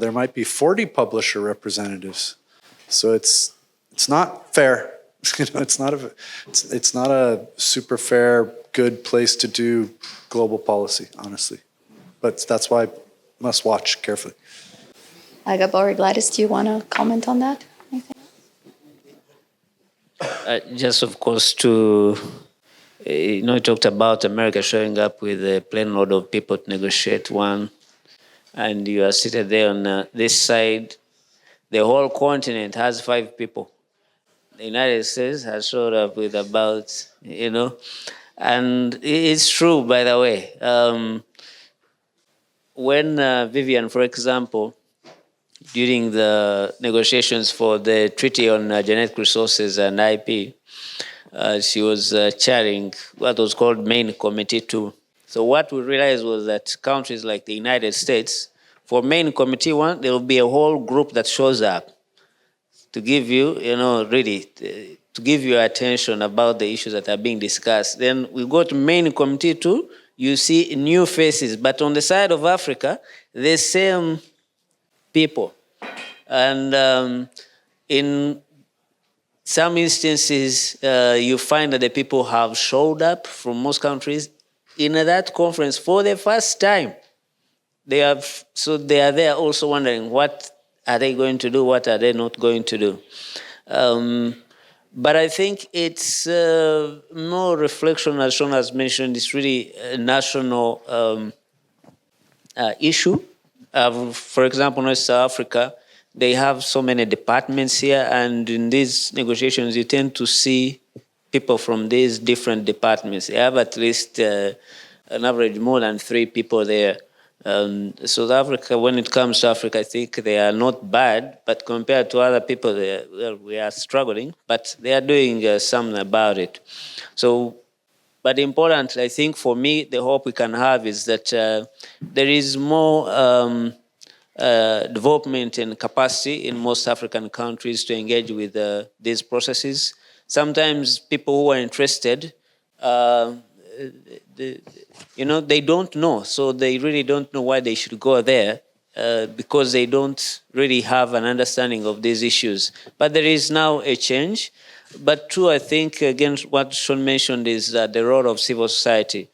there might be 40 publisher representatives. So it's not fair. It's not a super fair, good place to do global policy, honestly. But that's why I must watch carefully. Agaba or Gladys, do you want to comment on that? Just, of course, to, you talked about America showing up with a plane load of people to negotiate one, and you are seated there on this side. The whole continent has 5 people. The United States has showed up with about, and it's true, by the way. When Vivian, for example, during the negotiations for the Treaty on Genetic Resources and IP, she was chairing what was called Main Committee 2. So what we realized was that countries like the United States, for Main Committee 1, there will be a whole group that shows up to give you, really, to give you attention about the issues that are being discussed. Then we go to Main Committee 2, you see new faces. But on the side of Africa, the same people. And in some instances, you find that the people have showed up from most countries in that conference for the first time. So they are there also wondering, what are they going to do? What are they not going to do? But I think it's more reflection, as Sean has mentioned. It's really a national issue. For example, in South Africa, they have so many departments here, and in these negotiations, you tend to see people from these different departments. They have at least an average more than 3 people there. South Africa, when it comes to Africa, I think they are not bad, but compared to other people, we are struggling, but they are doing something about it. So, but importantly, I think for me, the hope we can have is that there is more development and capacity in most African countries to engage with these processes. Sometimes people who are interested, they don't know, so they really don't know why they should go there because they don't really have an understanding of these issues. But there is now a change. But true, I think, again, what Sean mentioned is the role of civil society.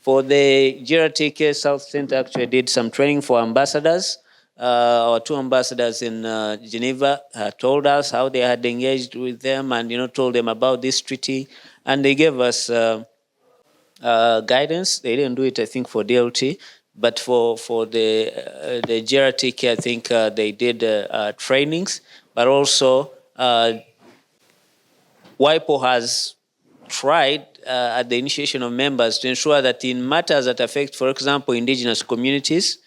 For the GRTK, South Center actually did some training for ambassadors. Our 2 ambassadors in Geneva told us how they had engaged with them and, told them about this treaty. And they gave us guidance. They didn't do it, I think, for DLT, but for the GRTK, I think they did trainings, but also WIPO has tried at the initiation of members to ensure that in matters that affect, for example, indigenous communities,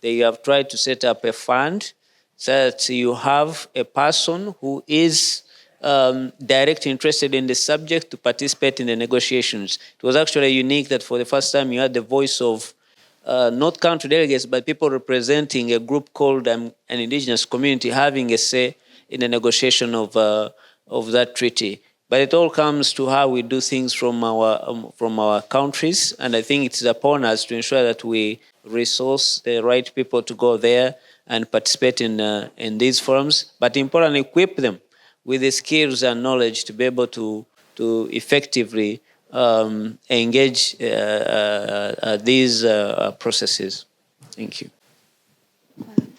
they have tried to set up a fund so that you have a person who is directly interested in the subject to participate in the negotiations. It was actually unique that for the first time you had the voice of not country delegates, but people representing a group called an indigenous community having a say in the negotiation of that treaty. But it all comes to how we do things from our countries, and I think it's upon us to ensure that we resource the right people to go there and participate in these forums, but importantly, equip them with the skills and knowledge to be able to effectively engage these processes. Thank you.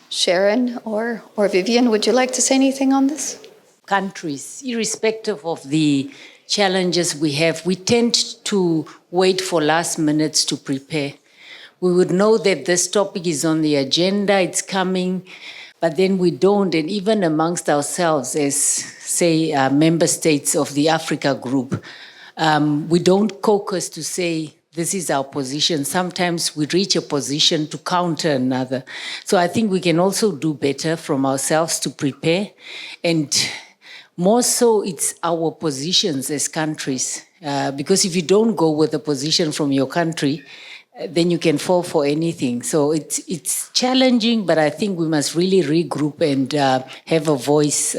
Sharon or Vivian, would you like to say anything on this? Countries, irrespective of the challenges we have, we tend to wait for last minutes to prepare. We would know that this topic is on the agenda, it's coming, but then we don't. And even amongst ourselves as, say, member states of the Africa group, we don't caucus to say, this is our position. Sometimes we reach a position to counter another. So I think we can also do better from ourselves to prepare. And more so, it's our positions as countries. Because if you don't go with a position from your country, then you can fall for anything. So it's challenging, but I think we must really regroup and have a voice.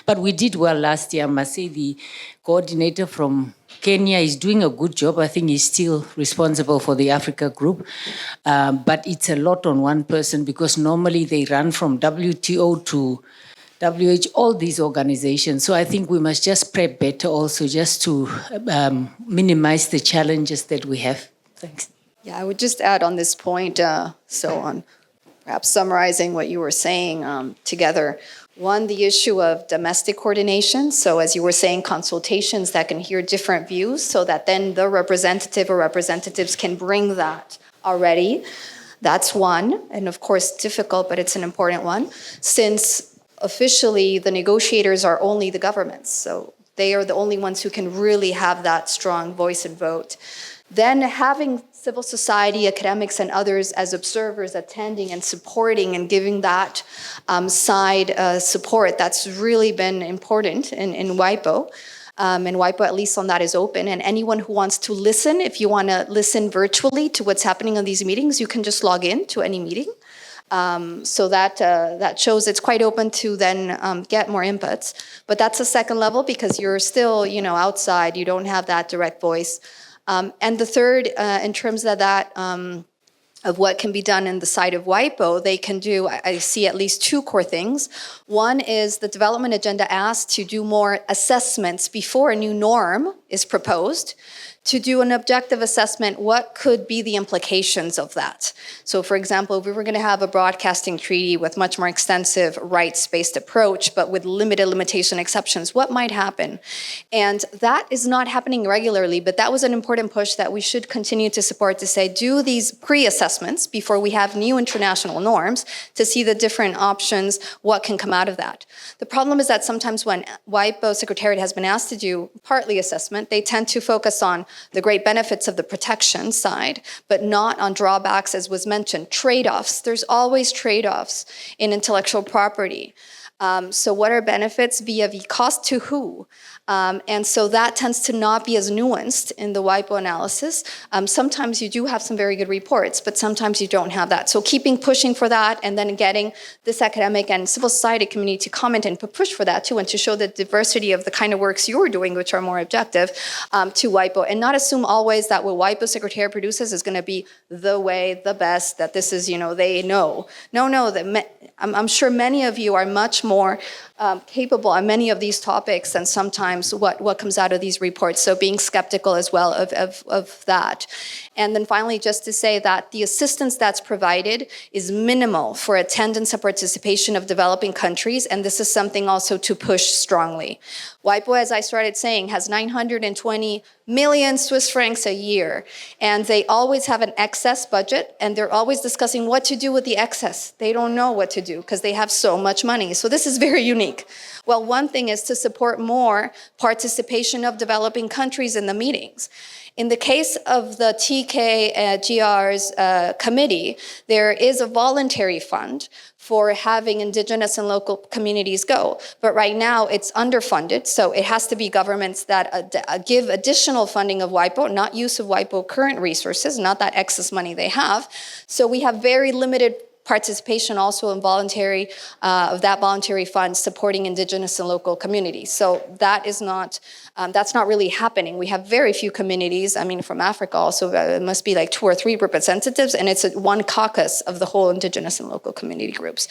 But we did well last year. I must say the coordinator from Kenya is doing a good job. I think he's still responsible for the Africa group. But it's a lot on one person because normally they run from WTO to WH, all these organizations. So I think we must just prep better also just to minimize the challenges that we have. Thanks. Yeah, I would just add on this point, so on perhaps summarizing what you were saying together. One, the issue of domestic coordination. So as you were saying, consultations that can hear different views so that then the representative or representatives can bring that already. That's one, and of course difficult, but it's an important one, since officially the negotiators are only the governments. So they are the only ones who can really have that strong voice and vote. Then having civil society, academics, and others as observers attending and supporting and giving that side support, that's really been important in WIPO. And WIPO, at least on that, is open. And anyone who wants to listen, if you want to listen virtually to what's happening on these meetings, you can just log in to any meeting. So that shows it's quite open to then get more inputs. But that's a second level because you're still, outside. You don't have that direct voice. And the third, in terms of that, of what can be done in the side of WIPO, they can do, I see at least 2 core things. One is the development agenda asks to do more assessments before a new norm is proposed, to do an objective assessment, what could be the implications of that? So for example, if we were gonna have a broadcasting treaty with much more extensive rights-based approach, but with limited limitation exceptions, what might happen? And that is not happening regularly, but that was an important push that we should continue to support to say, do these pre-assessments assessments before we have new international norms to see the different options, what can come out of that. The problem is that sometimes when WIPO Secretariat has been asked to do partly assessment, they tend to focus on the great benefits of the protection side, but not on drawbacks, as was mentioned, trade-offs. There's always trade-offs in intellectual property. So what are benefits vis-a-vis cost to who? And so that tends to not be as nuanced in the WIPO analysis. Sometimes you do have some very good reports, but sometimes you don't have that. So pushing for that, and then getting this academic and civil society community to comment and push for that too, and to show the diversity of the kind of works you're doing, which are more objective, to WIPO, and not assume always that what WIPO Secretariat produces is going to be the way, the best, that this is, they know. No, I'm sure many of you are much more capable on many of these topics than sometimes what comes out of these reports. So being skeptical as well of that. And then finally, just to say that the assistance that's provided is minimal for attendance and participation of developing countries, and this is something also to push strongly. WIPO, as I started saying, has 920 million Swiss francs a year, and they always have an excess budget, and they're always discussing what to do with the excess. They don't know what to do because they have so much money. So this is very unique. Well, one thing is to support more participation of developing countries in the meetings. In the case of the TKGR's committee, there is a voluntary fund for having indigenous and local communities go. But right now it's underfunded, so it has to be governments that give additional funding of WIPO, not use of WIPO current resources, not that excess money they have. So we have very limited participation also in of that voluntary fund supporting indigenous and local communities. So that is not, that's not really happening. We have very few communities, from Africa also, it must be like 2 or 3 representatives, and it's one caucus of the whole indigenous and local community groups.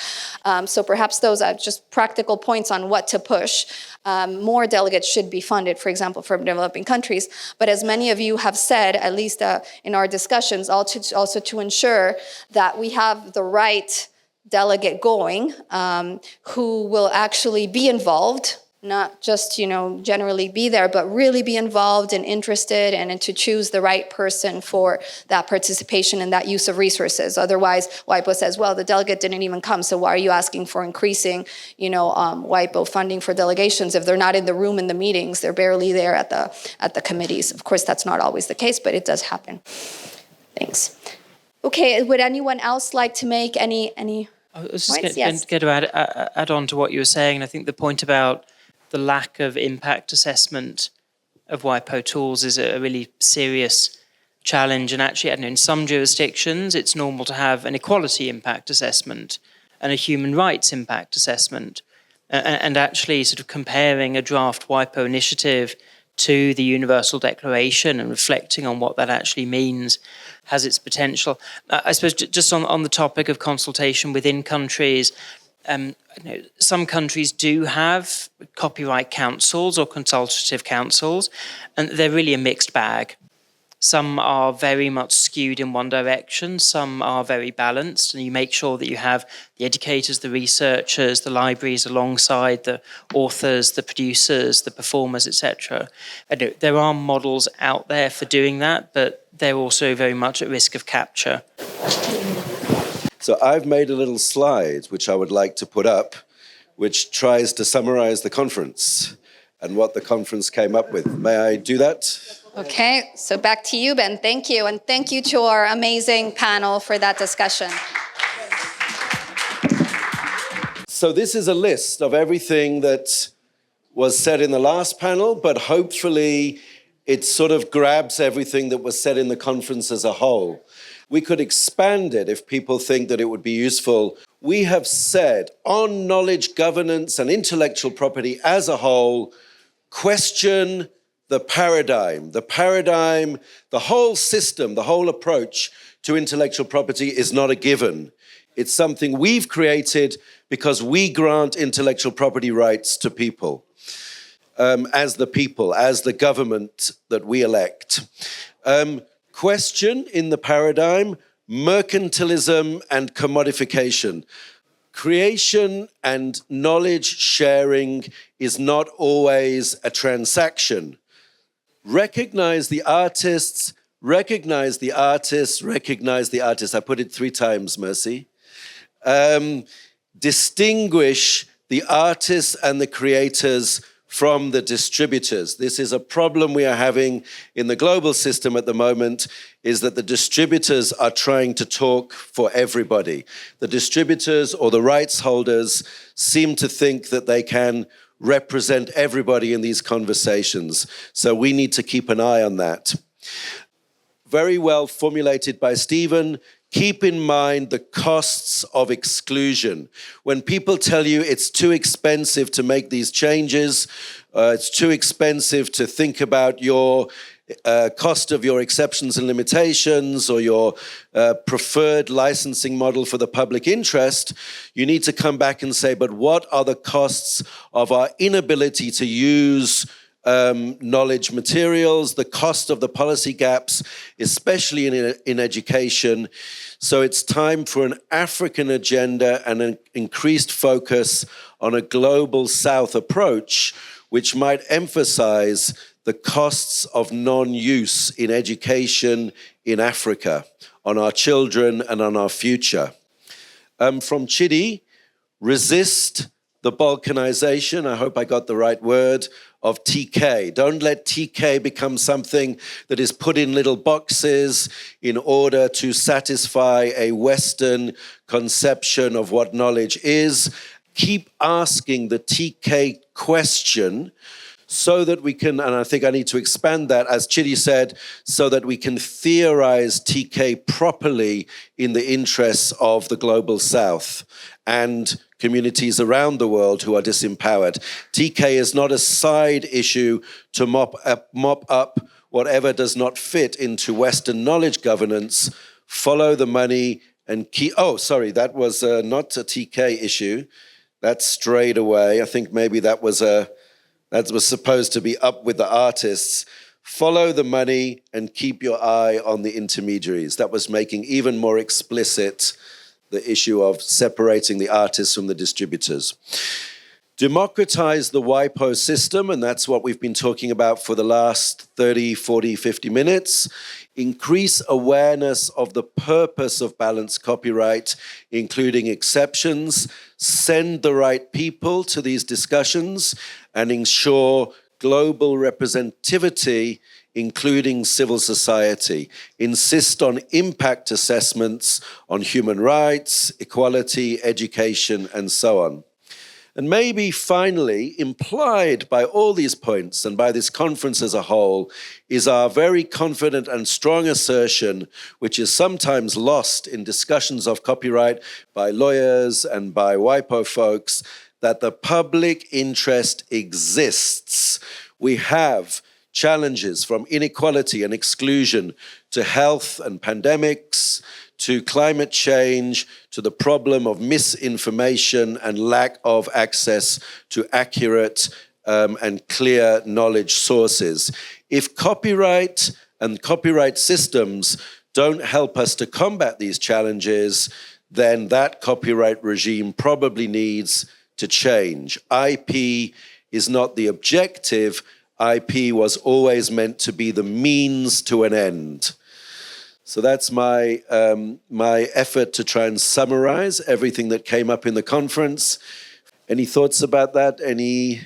So perhaps those are just practical points on what to push. More delegates should be funded, for example, from developing countries. But as many of you have said, at least in our discussions, also to ensure that we have the right delegate going who will actually be involved, not just generally be there, but really be involved and interested, and to choose the right person for that participation and that use of resources. Otherwise, WIPO says, well, the delegate didn't even come, so why are you asking for increasing WIPO funding for delegations if they're not in the room in the meetings, they're barely there at the committees. Of course, that's not always the case, but it does happen. Thanks. Okay, would anyone else like to make any I was points? just going to add on to what you were saying. I think the point about the lack of impact assessment of WIPO tools is a really serious challenge. And actually, in some jurisdictions, it's normal to have an equality impact assessment and a human rights impact assessment. And actually sort of comparing a draft WIPO initiative to the Universal Declaration and reflecting on what that actually means has its potential. I suppose just on the topic of consultation within countries, some countries do have copyright councils or consultative councils, and they're really a mixed bag. Some are very much skewed in one direction, some are very balanced, and you make sure that you have the educators, the researchers, the libraries alongside the authors, the producers, the performers, etc. There are models out there for doing that, but they're also very much at risk of capture. So I've made a little slide, which I would like to put up, which tries to summarize the conference and what the conference came up with. May I do that? Okay, so back to you, Ben. Thank you. And thank you to our amazing panel for that discussion. So this is a list of everything that was said in the last panel, but hopefully it sort of grabs everything that was said in the conference as a whole. We could expand it if people think that it would be useful. We have said on knowledge governance and intellectual property as a whole, question the paradigm, the whole system, the whole approach to intellectual property is not a given. It's something we've created because we grant intellectual property rights to people, as the government that we elect. Question in the paradigm, mercantilism and commodification. Creation and knowledge sharing is not always a transaction. Recognize the artists, recognize the artists, I put it 3 times, Mercy. Distinguish the artists and the creators from the distributors. This is a problem we are having in the global system at the moment, is that the distributors are trying to talk for everybody. The distributors or the rights holders seem to think that they can represent everybody in these conversations. So we need to keep an eye on that. Very well formulated by Stephen. Keep in mind the costs of exclusion. When people tell you it's too expensive to make these changes, it's too expensive to think about your cost of your exceptions and limitations or your preferred licensing model for the public interest, you need to come back and say, but what are the costs of our inability to use knowledge materials, the cost of the policy gaps, especially in education. So it's time for an African agenda and an increased focus on a global South approach, which might emphasize the costs of non-use in education in Africa, on our children and on our future. From Chidi, resist the balkanization, I hope I got the right word, of TK. Don't let TK become something that is put in little boxes in order to satisfy a Western conception of what knowledge is. Keep asking the TK question so that we can, and I think I need to expand that, as Chidi said, so that we can theorize TK properly in the interests of the global South and communities around the world who are disempowered. TK is not a side issue to mop up whatever does not fit into Western knowledge governance. Follow the money and keep, oh, sorry, that was not a TK issue. That strayed away. I think maybe that was supposed to be up with the artists. Follow the money and keep your eye on the intermediaries. That was making even more explicit the issue of separating the artists from the distributors. Democratize the WIPO system, and that's what we've been talking about for the last 30, 40, 50 minutes. Increase awareness of the purpose of balanced copyright, including exceptions. Send the right people to these discussions and ensure global representativity, including civil society. Insist on impact assessments on human rights, equality, education, and so on. And maybe finally, implied by all these points and by this conference as a whole, is our very confident and strong assertion, which is sometimes lost in discussions of copyright by lawyers and by WIPO folks, that the public interest exists. We have challenges from inequality and exclusion to health and pandemics, to climate change, to the problem of misinformation and lack of access to accurate and clear knowledge sources. If copyright and copyright systems don't help us to combat these challenges, then that copyright regime probably needs to change. IP is not the objective. IP was always meant to be the means to an end. So that's my effort to try and summarize everything that came up in the conference. Any thoughts about that? Any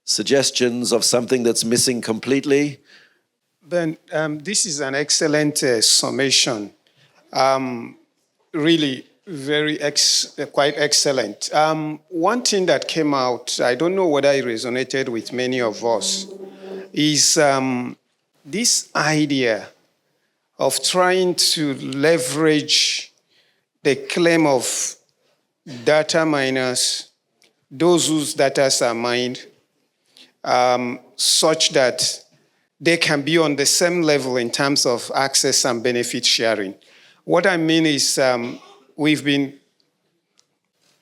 suggestions of something that's missing completely? Ben, this is an excellent summation. Really, quite excellent. One thing that came out, I don't know whether it resonated with many of us, is this idea of trying to leverage the claim of data miners, those whose data are mined, such that they can be on the same level in terms of access and benefit sharing. What I mean is we've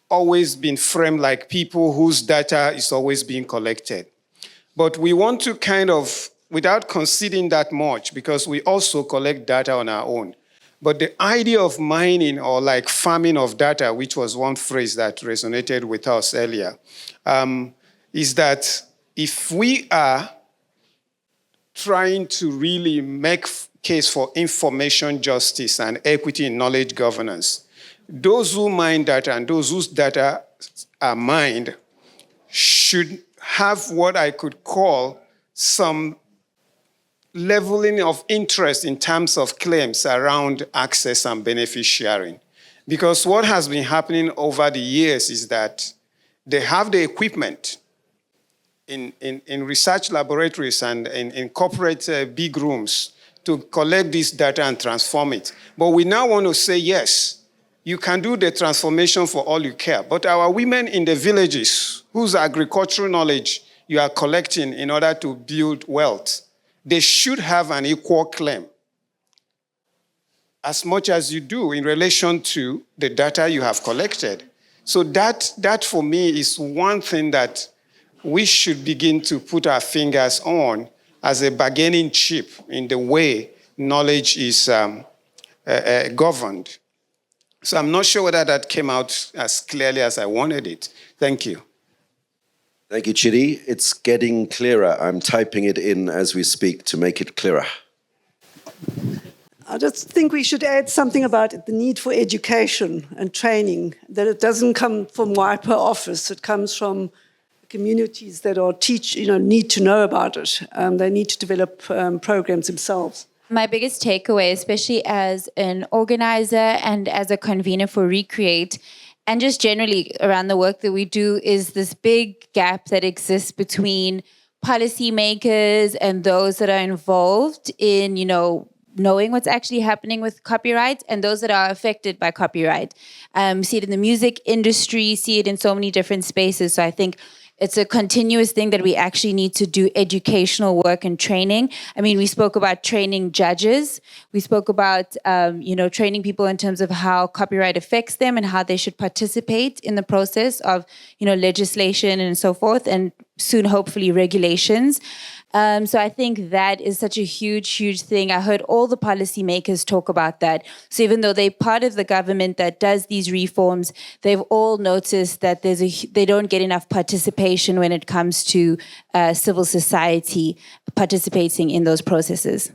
always been framed like people whose data is always being collected. But we want to kind of, without conceding that much, because we also collect data on our own. But the idea of mining or like farming of data, which was one phrase that resonated with us earlier, is that if we are trying to really case for information justice and equity in knowledge governance. Those who mine data and those whose data are mined should have what I could call some leveling of interest in terms of claims around access and benefit sharing. Because what has been happening over the years is that they have the equipment in research laboratories and in corporate big rooms to collect this data and transform it. But we now want to say, yes, you can do the transformation for all you care. But our women in the villages, whose agricultural knowledge you are collecting in order to build wealth, they should have an equal claim as much as you do in relation to the data you have collected. So that for me is one thing that we should begin to put our fingers on as a bargaining chip in the way knowledge is governed. So I'm not sure whether that came out as clearly as I wanted it. Thank you. Thank you, Chidi. It's getting clearer. I'm typing it in as we speak to make it clearer. I just think we should add something about the need for education and training, that it doesn't come from WIPO office, it comes from communities that are need to know about it. They need to develop programs themselves. My biggest takeaway, especially as an organizer and as a convener for Recreate, and just generally around the work that we do, is this big gap that exists between policymakers and those that are involved in, knowing what's actually happening with copyright and those that are affected by copyright. See it in the music industry, see it in so many different spaces. So I think it's a continuous thing that we actually need to do educational work and training. I mean, we spoke about training judges. We spoke about, training people in terms of how copyright affects them and how they should participate in the process of, legislation and so forth, and soon, hopefully, regulations. So I think that is such a huge, huge thing. I heard all the policymakers talk about that. So even though they're part of the government that does these reforms, they've all noticed that they don't get enough participation when it comes to civil society participating in those processes.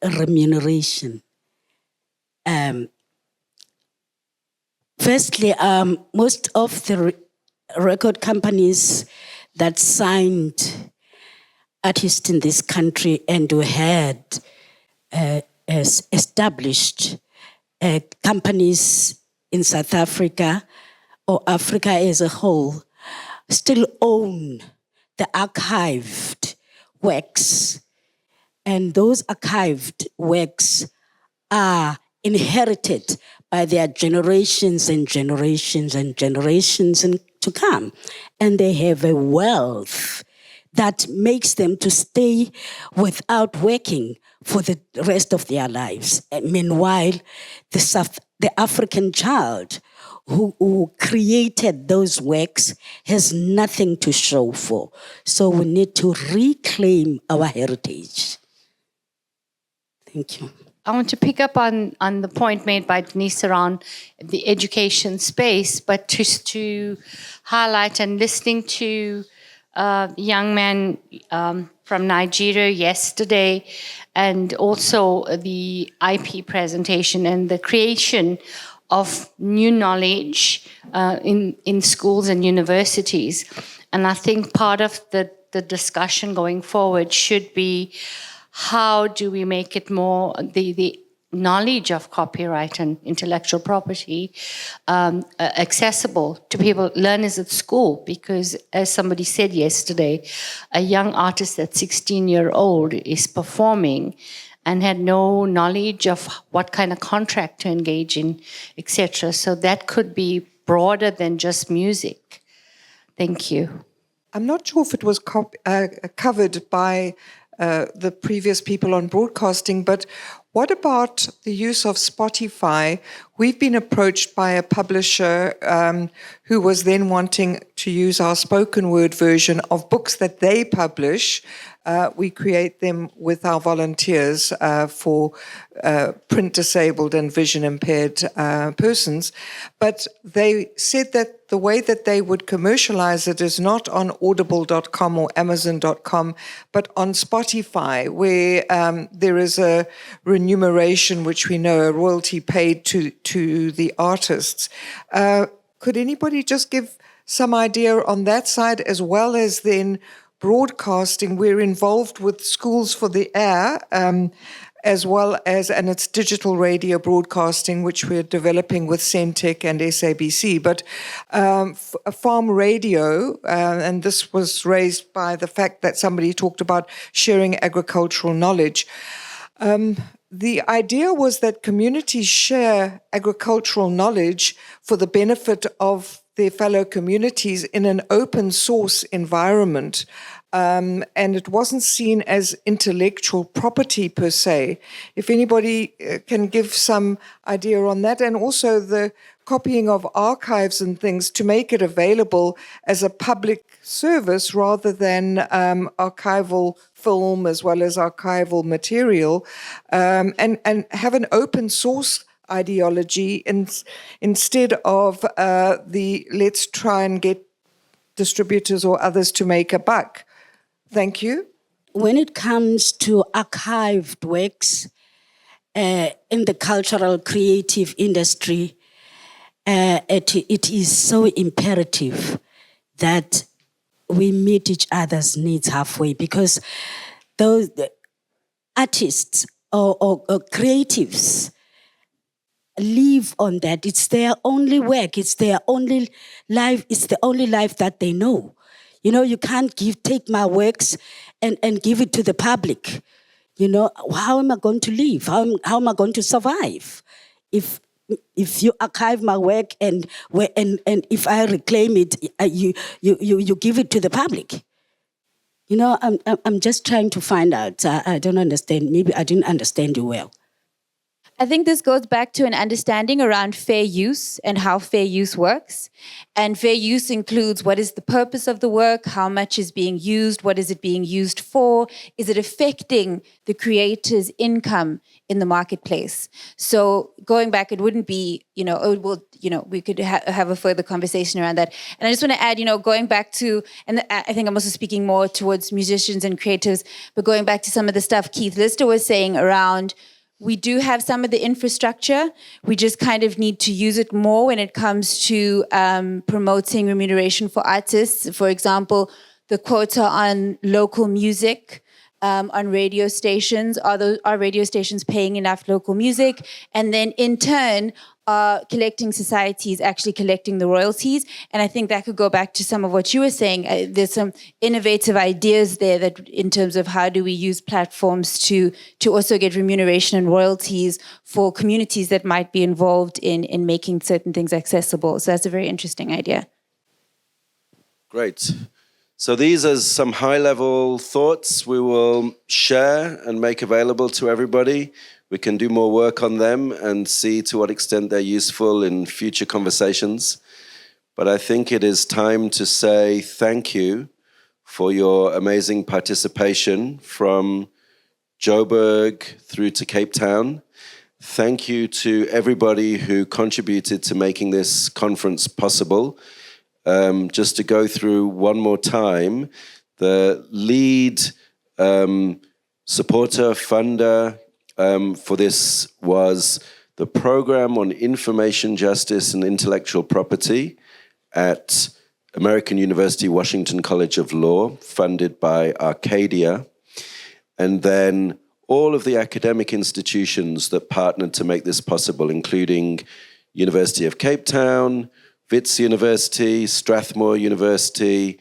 Remuneration. Firstly, most of the record companies that signed artists in this country and who had established companies in South Africa or Africa as a whole still own the archived works. And those archived works are inherited by their generations and generations and generations to come. And they have a wealth that makes them to stay without working for the rest of their lives. And meanwhile, the African child who created those works has nothing to show for. So we need to reclaim our heritage. Thank you. I want to pick up on the point made by Denise around the education space, but just to highlight, and listening to the young man from Nigeria yesterday, and also the IP presentation and the creation of new knowledge in schools and universities. And I think part of the discussion going forward should be, how do we make it more, the knowledge of copyright and intellectual property accessible to people, learners at school? Because as somebody said yesterday, a young artist at 16-year-old is performing and had no knowledge of what kind of contract to engage in, etc. So that could be broader than just music. Thank you. I'm not sure if it was covered by the previous people on broadcasting, but what about the use of Spotify? We've been approached by a publisher who was then wanting to use our spoken word version of books that they publish we create them with our volunteers for print disabled and vision impaired persons. But they said that the way that they would commercialize it is not on audible.com or amazon.com, but on Spotify, where there is a remuneration, which we know, a royalty paid to the artists. Could anybody just give some idea on that side, as well as then broadcasting? We're involved with Schools for the Air, as well as, and it's digital radio broadcasting, which we're developing with Centec and SABC. But farm radio, and this was raised by the fact that somebody talked about sharing agricultural knowledge. The idea was that communities share agricultural knowledge for the benefit of their fellow communities in an open source environment. And it wasn't seen as intellectual property per se. If anybody can give some idea on that, and also the copying of archives and things to make it available as a public service rather than archival film as well as archival material, and have an open source ideology instead of the let's try and get distributors or others to make a buck. Thank you. When it comes to archived works in the cultural creative industry, it is so imperative that we meet each other's needs halfway, because those artists or creatives live on that. It's their only work. It's their only life. It's the only life that they know. You know, you can't take my works and give it to the public. You know, how am I going to live? How am I going to survive if you archive my work and if I reclaim it, you give it to the public? You know, I'm just trying to find out. I don't understand. Maybe I didn't understand you well. I think this goes back to an understanding around fair use and how fair use works. And fair use includes what is the purpose of the work, how much is being used, what is it being used for, is it affecting the creator's income in the marketplace? So going back, it wouldn't be, we could have a further conversation around that. And I just want to add, going back to, and I think I'm also speaking more towards musicians and creatives, but going back to some of the stuff Keith Lister was saying around, we do have some of the infrastructure. We just kind of need to use it more when it comes to promoting remuneration for artists. For example, the quota on local music on radio stations. Are radio stations paying enough local music? And then in turn, are collecting societies actually collecting the royalties? And I think that could go back to some of what you were saying. There's some innovative ideas there that in terms of how do we use platforms to also get remuneration and royalties for communities that might be involved in making certain things accessible. So that's a very interesting idea. Great. So these are some high-level thoughts we will share and make available to everybody. We can do more work on them and see to what extent they're useful in future conversations. But I think it is time to say thank you for your amazing participation from Joburg through to Cape Town. Thank you to everybody who contributed to making this conference possible. Just to go through one more time, the lead supporter, funder, for this was the Program on Information Justice and Intellectual Property at American University Washington College of Law, funded by Arcadia. And then all of the academic institutions that partnered to make this possible, including University of Cape Town, Wits University, Strathmore University,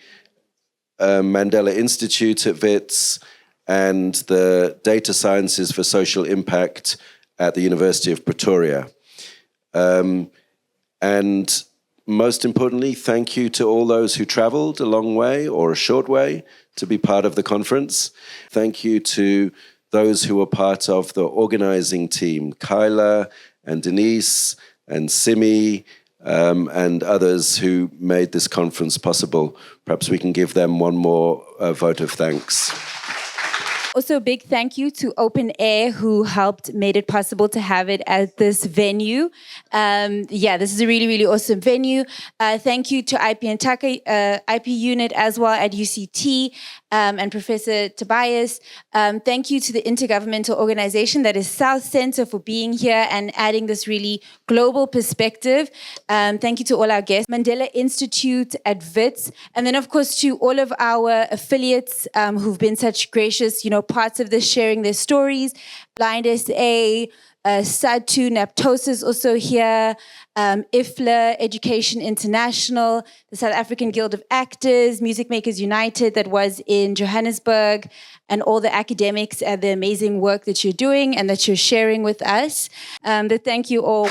Mandela Institute at Wits, and the Data Sciences for Social Impact at the University of Pretoria. And most importantly, thank you to all those who traveled a long way or a short way to be part of the conference. Thank you to those who were part of the organizing team, Kyla and Denise and Simi, and others who made this conference possible. Perhaps we can give them one more vote of thanks. Also, a big thank you to Open Air, who made it possible to have it at this venue. This is a really, really awesome venue. Thank you to IP and IP unit as well at UCT and Professor Tobias. Thank you to the intergovernmental organization that is South Center for being here and adding this really global perspective. Thank you to all our guests. Mandela Institute at Wits. And then, of course, to all of our affiliates who've been such gracious, parts of this, sharing their stories. Blind SA, SADTU, NAPTOSA also here, IFLA, Education International, the South African Guild of Actors, Music Makers United that was in Johannesburg, and all the academics and the amazing work that you're doing and that you're sharing with us. Thank you all.